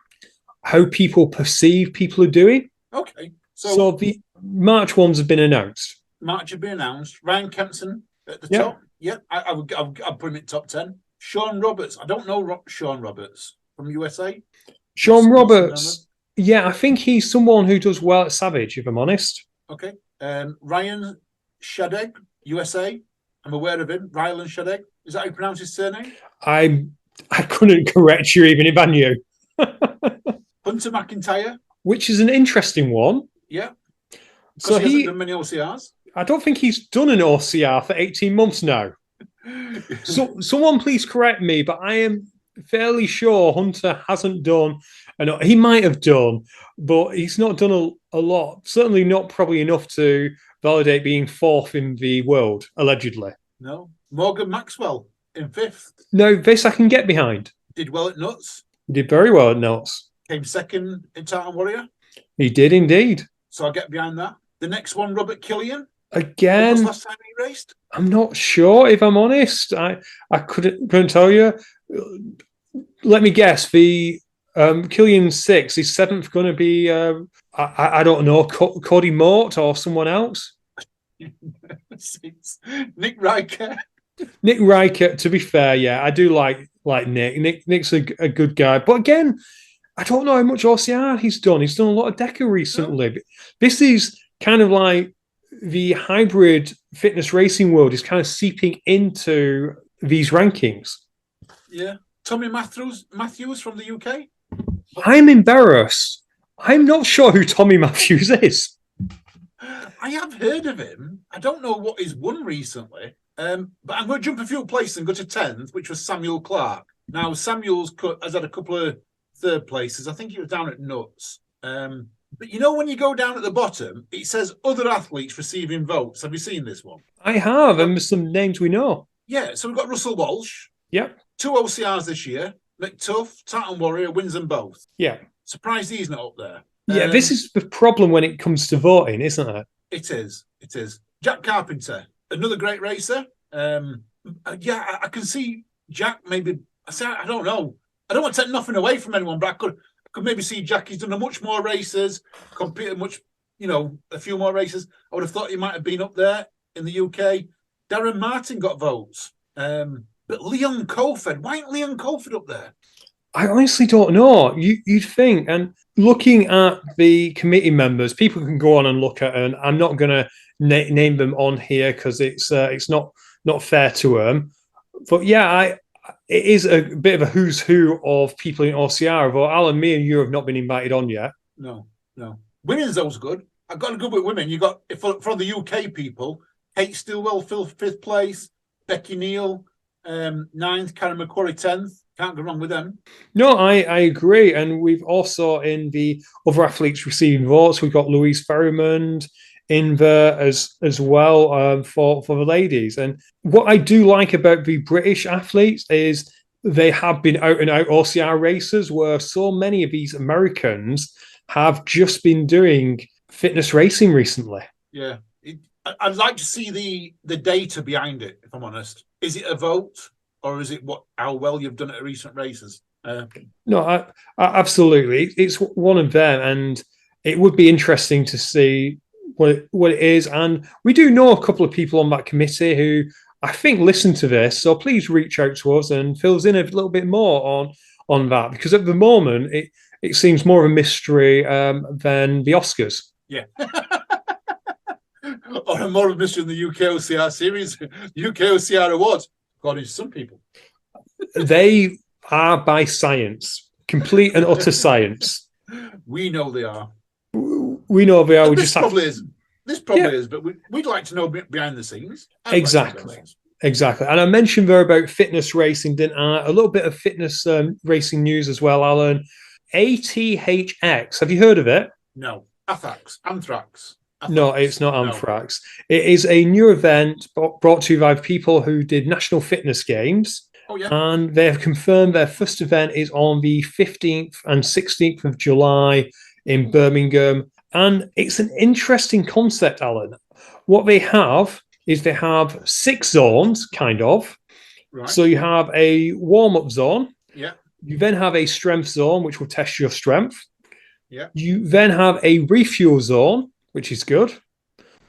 how people perceive people are doing. Okay. So the March ones have been announced. March have been announced. Ryan Kempson at the top. Yeah, I'll put him in top 10. Sean Roberts. I don't know Sean Roberts from USA. Sean Roberts. Yeah, I think he's someone who does well at Savage, if I'm honest. Okay. Ryan Shadegg, USA. I'm aware of him. Ryan Shadegg. Is that how you pronounce his surname? I couldn't correct you even if I knew. Hunter McIntyre. Which is an interesting one. Yeah. So he hasn't done many OCRs. I don't think he's done an OCR for 18 months now. So someone please correct me, but I am fairly sure Hunter hasn't done, and he might have done, but he's not done a lot. Certainly not probably enough to validate being fourth in the world, allegedly. No. Morgan Maxwell in fifth. No, this I can get behind. Did well at Nuts. He did very well at Nuts. Came second in Titan Warrior. He did indeed. So I'll get behind that. The next one, Robert Killian. Again, when was the last time he raced? I'm not sure, if I'm honest. I couldn't tell you. Let me guess. The Killian 6, is 7th going to be, I don't know, Cody Mort or someone else? Nick Riker. Nick Riker, to be fair, yeah, I do like Nick. Nick's a good guy. But again, I don't know how much OCR he's done. He's done a lot of DECA recently. No. This is kind of like the hybrid fitness racing world is kind of seeping into these rankings. Yeah. Tommy Matthews from the UK? I'm embarrassed. I'm not sure who Tommy Matthews is. I have heard of him. I don't know what he's won recently. But I'm going to jump a few places and go to 10th, which was Samuel Clark. Now, Samuel's has had a couple of third places. I think he was down at Nuts. But you know, when you go down at the bottom, it says other athletes receiving votes. Have you seen this one? I have, and there's some names we know. Yeah, so we've got Russell Walsh. Yep. 2 OCRs this year. McTuff, Titan Warrior, wins them both. Yeah. Surprised he's not up there. Yeah, this is the problem when it comes to voting, isn't it? It is. Jack Carpenter, another great racer. I can see Jack maybe. I don't know. I don't want to take nothing away from anyone, but I could maybe see Jack. He's done a much more races, competed a few more races. I would have thought he might have been up there in the UK. Darren Martin got votes. But Leon Colford, why ain't Leon Colford up there? I honestly don't know. You'd think, and looking at the committee members, people can go on and look at, and I'm not going to name them on here because it's not fair to them. But yeah, it is a bit of a who's who of people in OCR. But Alan, me and you have not been invited on yet. No. Women's those good. I've got a good with women. You got for the UK people, Kate Stilwell, 5th place, Becky Neal, 9th, Karen McQuarrie 10th. Can't go wrong with them. No, I agree. And we've also, in the other athletes receiving votes, we've got Louise Ferryman in there as well for the ladies. And what I do like about the British athletes is they have been out and out OCR racers, where so many of these Americans have just been doing fitness racing recently. Yeah. I'd like to see the data behind it, if I'm honest. Is it a vote or is it how well you've done at recent races? No, I absolutely. It's one of them, and it would be interesting to see what it is. And we do know a couple of people on that committee who I think listen to this. So please reach out to us and fill us in a little bit more on that, because at the moment it seems more of a mystery than the Oscars. Yeah. Or more of a mystery than the UKOCR series, UKOCR awards, according to some people. They are by science, complete and utter science. We know they are. We know they are. We just probably is. This probably is, but we'd like to know behind the scenes. Exactly. Exactly. And I mentioned there about fitness racing, didn't I? A little bit of fitness racing news as well, Alan. ATHX, have you heard of it? No. Anthrax. No, it's not Anthrax. No. It is a new event brought to you by people who did National Fitness Games. Oh, yeah. And they have confirmed their first event is on the 15th and 16th of July in Birmingham. And it's an interesting concept, Alan. What they have is they have 6 zones, kind of. Right. So you have a warm-up zone. Yeah. You then have a strength zone, which will test your strength. Yeah. You then have a refuel zone, which is good.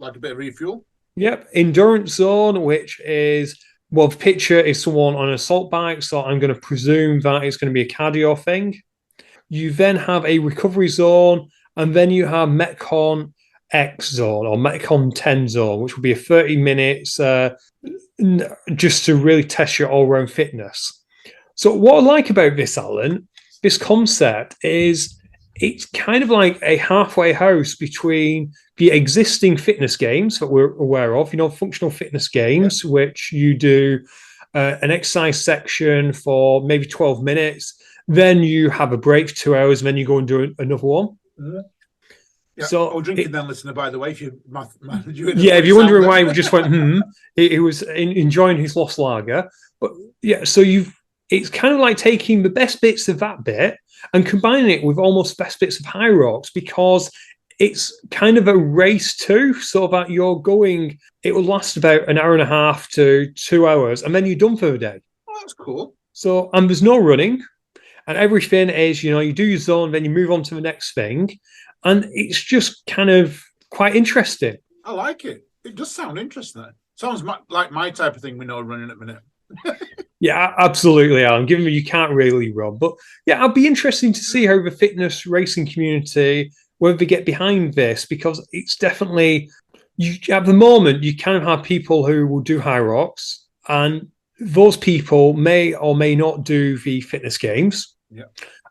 Like a bit of refuel? Yep. Endurance zone, which is, well, the picture is someone on an assault bike, so I'm going to presume that it's going to be a cardio thing. You then have a recovery zone, and then you have Metcon X zone or Metcon 10 zone, which will be a 30 minutes just to really test your all-round fitness. So what I like about this, Alan, this concept is it's kind of like a halfway house between the existing fitness games that we're aware of, functional fitness games, which you do an exercise section for maybe 12 minutes, then you have a break for 2 hours, and then you go and do another one. Mm-hmm. Yeah. So drinking then, listener, by the way, if you're if you're wondering why we just went, he was enjoying his lost lager. But yeah, so it's kind of like taking the best bits of that bit and combining it with almost best bits of High Rocks, because it's kind of a race too, so that you're going, it will last about an hour and a half to 2 hours, and then you're done for the day. Oh, that's cool. So, and there's no running, and everything is, you do your zone, then you move on to the next thing, and it's just kind of quite interesting. I like it. It does sound interesting. Sounds like my type of thing we know running at the minute. Yeah, absolutely, Alan. Given you can't really run, but yeah, I'll be interesting to see how the fitness racing community, whether they get behind this, because it's definitely, at the moment, you kind of have people who will do High Rocks, and those people may or may not do the fitness games. Yeah.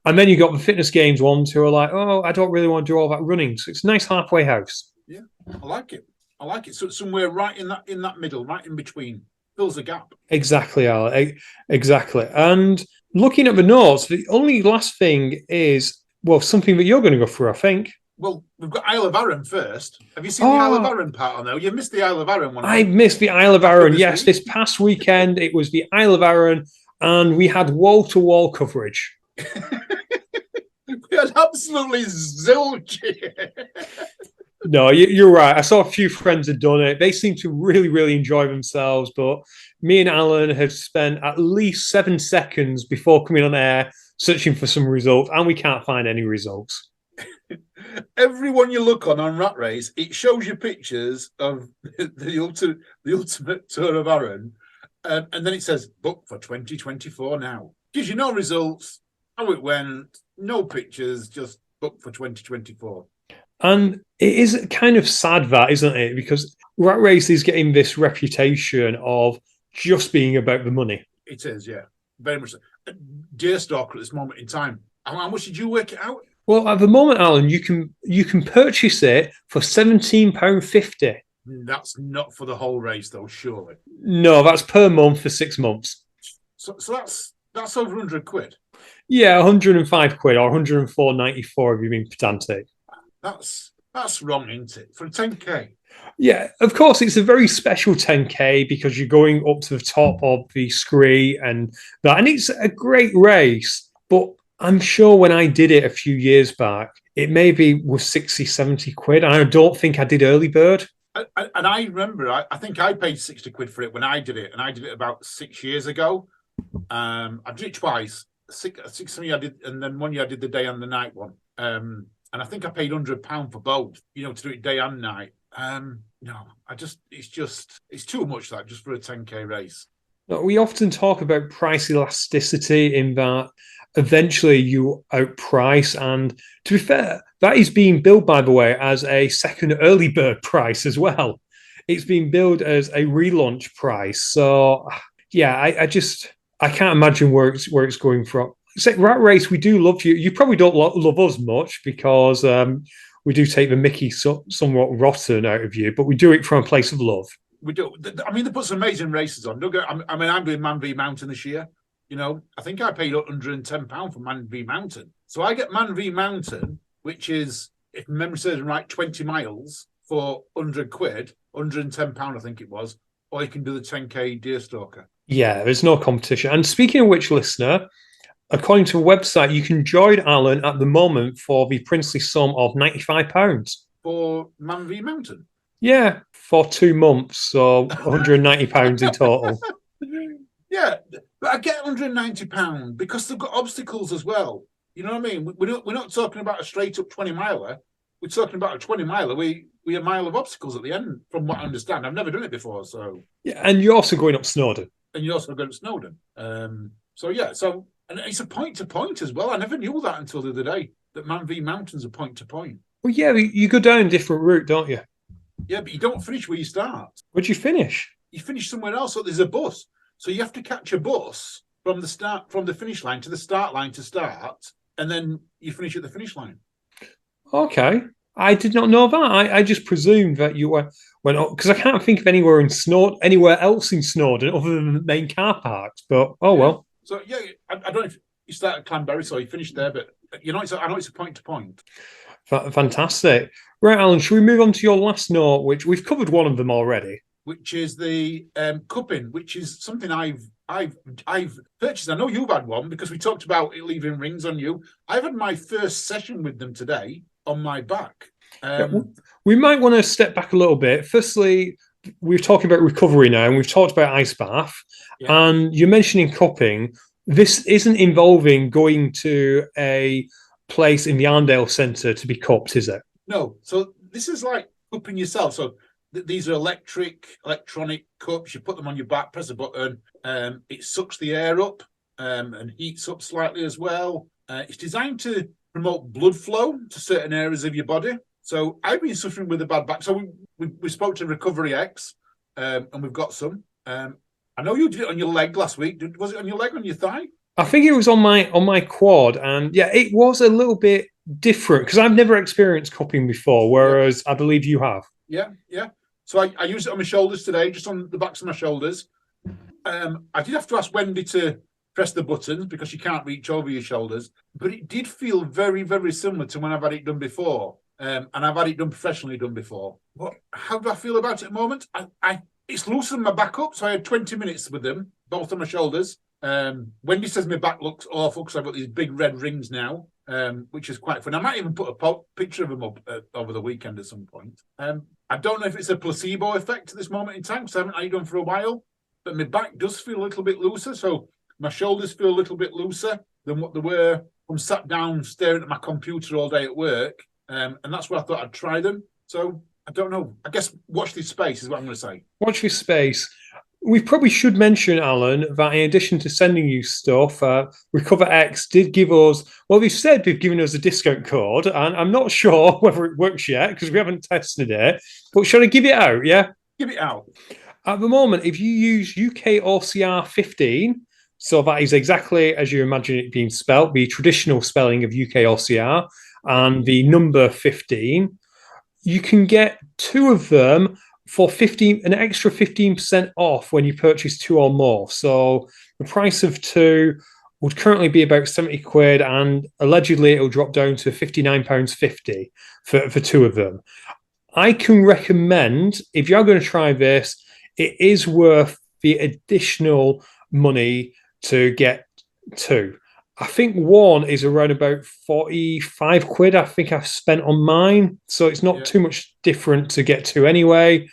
And then you got the fitness games ones who are like, oh, I don't really want to do all that running. So it's a nice halfway house. Yeah, I like it. So it's somewhere right in that middle, right in between. Fills a gap. Exactly, Al. Exactly. And looking at the notes, the only last thing is, well, something that you're going to go through, I think. Well, we've got Isle of Arran first. Have you seen the Isle of Arran part on there? You missed the Isle of Arran one. I missed the Isle of Arran. Yes, this past weekend it was the Isle of Arran, and we had wall-to-wall coverage. We had absolutely zilch. No, you're right. I saw a few friends had done it. They seem to really, really enjoy themselves. But me and Alan have spent at least 7 seconds before coming on air searching for some results, and we can't find any results. Everyone you look on Rat Race, it shows you pictures of the ultimate Tour of Arran, and then it says book for 2024 now. Gives you no results, how it went, no pictures, just book for 2024. And it is kind of sad, that, isn't it? Because Rat Race is getting this reputation of just being about the money. It is, yeah. Very much so. Deerstalker at this moment in time. How much did you work it out? Well, at the moment, Alan, you can purchase it for £17.50. That's not for the whole race, though, surely. No, that's per month for 6 months. So that's over 100 quid. Yeah, 105 quid or 104.94 if you've been pedantic. That's wrong, isn't it? For a 10K. Yeah, of course, it's a very special 10K because you're going up to the top of the scree and that, and it's a great race. But I'm sure when I did it a few years back, it maybe was 60, 70 quid. And I don't think I did early bird. And I remember, I think I paid 60 quid for it when I did it, and I did it about 6 years ago. I did it twice. Six I did, and then one year I did the day and the night one. And I think I paid £100 for both, to do it day and night. No, it's too much that just for a 10k race. We often talk about price elasticity in that eventually you outprice. And to be fair, that is being billed, by the way, as a second early bird price as well. It's being billed as a relaunch price. So yeah, I can't imagine where it's going from. Except Rat Race, we do love you. You probably don't love us much because we do take the Mickey somewhat rotten out of you, but we do it from a place of love. We do. I mean, they put some amazing races on. I'm doing Man v Mountain this year. I think I paid £110 for Man v Mountain. So I get Man v Mountain, which is, if memory serves me right, 20 miles for £100, £110, I think it was. Or you can do the 10k Deerstalker. Yeah, there's no competition. And speaking of which, listener, according to a website, you can join Alan at the moment for the princely sum of £95. For Man v Mountain? Yeah, for 2 months, so £190 in total. Yeah, but I get £190 because they've got obstacles as well. You know what I mean? We're not talking about a straight up 20 miler. We're talking about a 20 miler. We a mile of obstacles at the end, from what I understand. I've never done it before, so yeah. And you're also going up Snowdon. And you're also going to Snowdon. And it's a point to point as well. I never knew that until the other day. That Man v Mountain's a point to point. Well, yeah, you go down a different route, don't you? Yeah, but you don't finish where you start. Where'd you finish? You finish somewhere else. So there's a bus. So you have to catch a bus from the finish line to the start line to start, and then you finish at the finish line. Okay. I did not know that. I just presumed that you went up, because I can't think of anywhere else in Snowdon other than the main car parks. But well. So yeah, I don't know if you start at Clanberry, so you finish there, but I know it's a point to point. Fantastic. Right, Alan, should we move on to your last note, which we've covered one of them already? Which is the cupping, which is something I've purchased. I know you've had one because we talked about it leaving rings on you. I've had my first session with them today on my back. We might want to step back a little bit. Firstly, we're talking about recovery now, and we've talked about ice bath, and you're mentioning cupping. This isn't involving going to a place in the Arndale Centre to be cupped, is it? No. So this is like cupping yourself. So these are electronic cups. You put them on your back, press a button. It sucks the air up and heats up slightly as well. It's designed to promote blood flow to certain areas of your body. So I've been suffering with a bad back. So we spoke to Recovery X, and we've got some. I know you did it on your leg last week. Was it on your leg, on your thigh? I think it was on my quad, and yeah, it was a little bit different because I've never experienced cupping before, whereas I believe you have. Yeah. So I used it on my shoulders today, just on the backs of my shoulders. I did have to ask Wendy to press the buttons because you can't reach over your shoulders, but it did feel very, very similar to when I've had it done before, and I've had it done professionally done before. But how do I feel about it at the moment? It's loosened my back up, so I had 20 minutes with them, both on my shoulders. Wendy says my back looks awful because I've got these big red rings now, which is quite fun. I might even put a picture of them up over the weekend at some point. I don't know if it's a placebo effect at this moment in time because I haven't had it done for a while, but my back does feel a little bit looser. So my shoulders feel a little bit looser than what they were from sat down staring at my computer all day at work. And that's where I thought I'd try them. So I don't know. I guess watch this space is what I'm going to say. Watch this space. We probably should mention, Alan, that in addition to sending you stuff, RecoverX did give us, well, they said they've given us a discount code, and I'm not sure whether it works yet because we haven't tested it. But shall I give it out, yeah? Give it out. At the moment, if you use UKOCR 15, so that is exactly as you imagine it being spelt, the traditional spelling of UKOCR, and the number 15, you can get 2 of them for an extra 15% off when you purchase 2 or more. So the price of 2 would currently be about £70, and allegedly it'll drop down to £59.50 for 2 of them. I can recommend, if you're going to try this, it is worth the additional money to get 2. I think 1 is around about £45 I think I've spent on mine. So it's not too much different to get 2 anyway.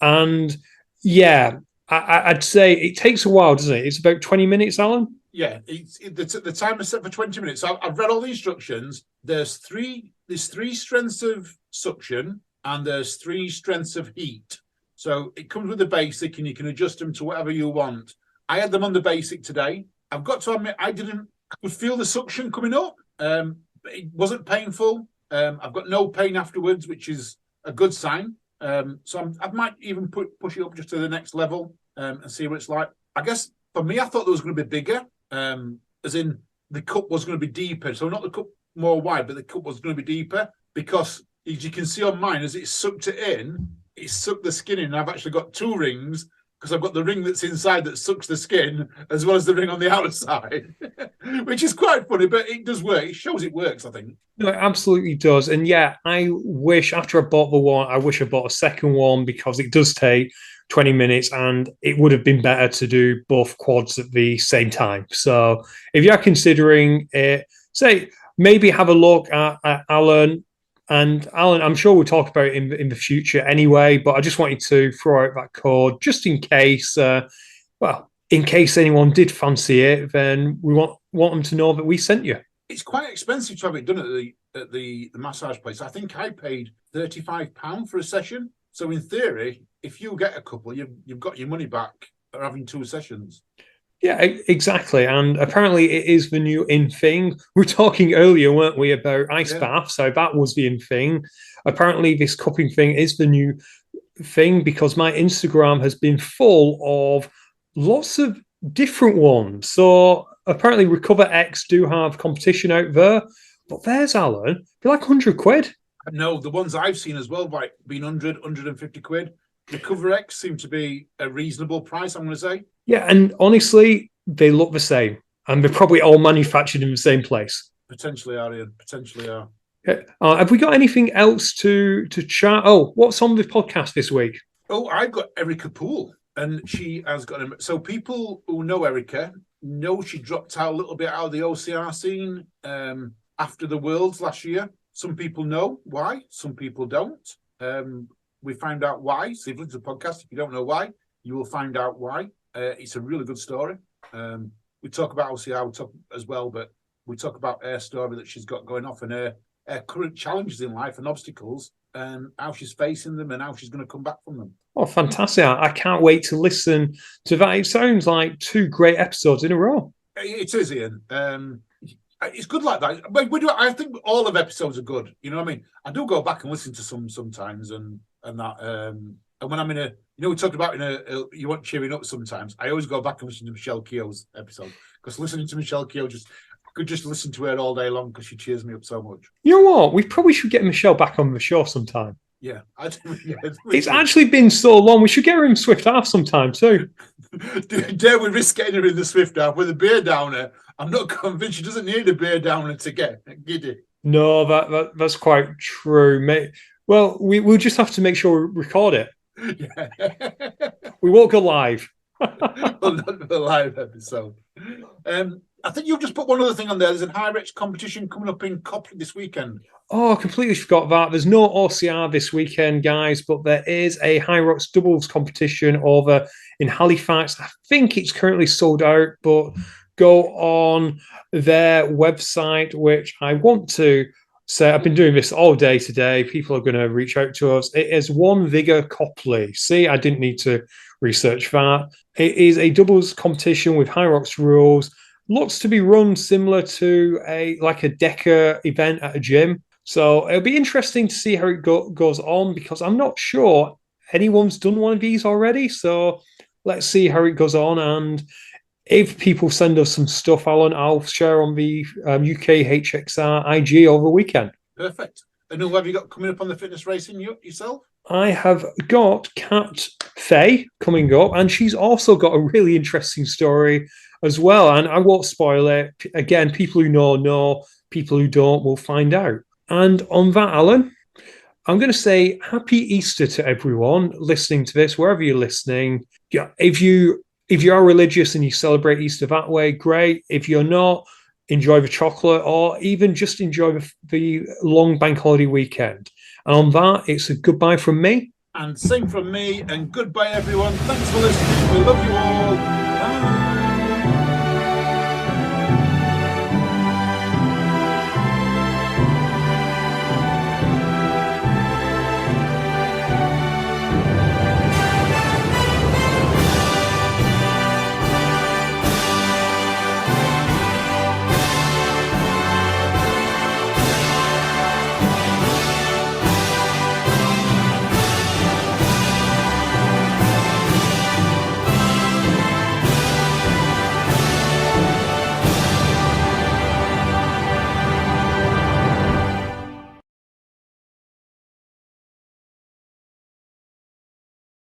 And yeah, I'd say it takes a while, doesn't it? It's about 20 minutes, Alan. Yeah, the timer set for 20 minutes. I've read all the instructions. There's three strengths of suction and there's 3 strengths of heat. So it comes with the basic and you can adjust them to whatever you want. I had them on the basic today. I've got to admit, I could feel the suction coming up. It wasn't painful. I've got no pain afterwards, which is a good sign. So I might even push it up just to the next level and see what it's like. I guess for me, I thought there was going to be bigger. As in the cup was going to be deeper. So not the cup more wide, but the cup was going to be deeper because as you can see on mine, as it sucked it in, it sucked the skin in. I've actually got 2 rings because I've got the ring that's inside that sucks the skin as well as the ring on the outside, which is quite funny, but it does work. It shows it works, I think. No, it absolutely does. And yeah, I wish after I bought the one, I wish I bought a second one because it does take 20 minutes and it would have been better to do both quads at the same time. So if you're considering it, say maybe have a look at Alan. And Alan, I'm sure we'll talk about it in the future anyway, but I just wanted to throw out that code just in case, in case anyone did fancy it, then we want them to know that we sent you. It's quite expensive to have it done at the massage place. I think I paid £35 for a session. So in theory, if you get a couple, you've got your money back for having 2 sessions. Yeah, exactly. And apparently it is the new in thing. We were talking earlier, weren't we, about ice bath? So that was the in thing. Apparently this cupping thing is the new thing because my Instagram has been full of lots of different ones. So apparently Recover X do have competition out there. But there's Alan. They're like 100 quid. No, the ones I've seen as well, like being 100, 150 quid. Recover X seem to be a reasonable price, I'm going to say. Yeah, and honestly, they look the same. And they're probably all manufactured in the same place. Potentially are, Ian. Potentially are. Have we got anything else to chat? Oh, what's on the podcast this week? Oh, I've got Erica Poole. And she has got him. So people who know Erica know she dropped out a little bit out of the OCR scene after the Worlds last year. Some people know why. Some people don't. We found out why. So if you listen to the podcast, if you don't know why, you will find out why. It's a really good story. We talk about OCR as well, but we talk about her story that she's got going off and her current challenges in life and obstacles and how she's facing them and how she's going to come back from them. Oh, fantastic. I can't wait to listen to that. It sounds like 2 great episodes in a row. It is, Ian. It's good like that. But I think all of episodes are good. You know what I mean? I do go back and listen to some sometimes and that. And when I'm in a, we talked about you want cheering up sometimes. I always go back and listen to Michelle Keogh's episode because listening to Michelle Keogh I could just listen to her all day long because she cheers me up so much. You know what? We probably should get Michelle back on the show sometime. Yeah, it's actually been so long. We should get her in Swift Half sometime too. Dare we risk getting her in the Swift Half with a beer downer? I'm not convinced she doesn't need a beer downer to get giddy. No, that's quite true, mate. Well, we'll just have to make sure we record it. Yeah. We won't go live. Well, not the live episode. I think you've just put one other thing on there. There's a high-reach competition coming up in Copley this weekend. Oh, I completely forgot that. There's no OCR this weekend, guys, but there is a High Rocks doubles competition over in Halifax. I think it's currently sold out, but go on their website, which I want to say, I've been doing this all day today. People are going to reach out to us. It is One Vigor Copley. See, I didn't need to research that. It is a doubles competition with High Rocks rules. Looks to be run similar to a Decker event at a gym. So it'll be interesting to see how it goes on because I'm not sure anyone's done one of these already. So let's see how it goes on. And if people send us some stuff, Alan, I'll share on the UKOCR IG over the weekend. Perfect. And who have you got coming up on the fitness racing yourself? I have got Kat Faye coming up, and she's also got a really interesting story as well. And I won't spoil it. Again, people who know, people who don't will find out. And on that, Alan, I'm going to say happy Easter to everyone listening to this, wherever you're listening. Yeah, if you are religious and you celebrate Easter that way, great. If you're not, enjoy the chocolate or even just enjoy the long bank holiday weekend. And on that, it's a goodbye from me. And same from me. And goodbye, everyone. Thanks for listening. We love you all. Bye.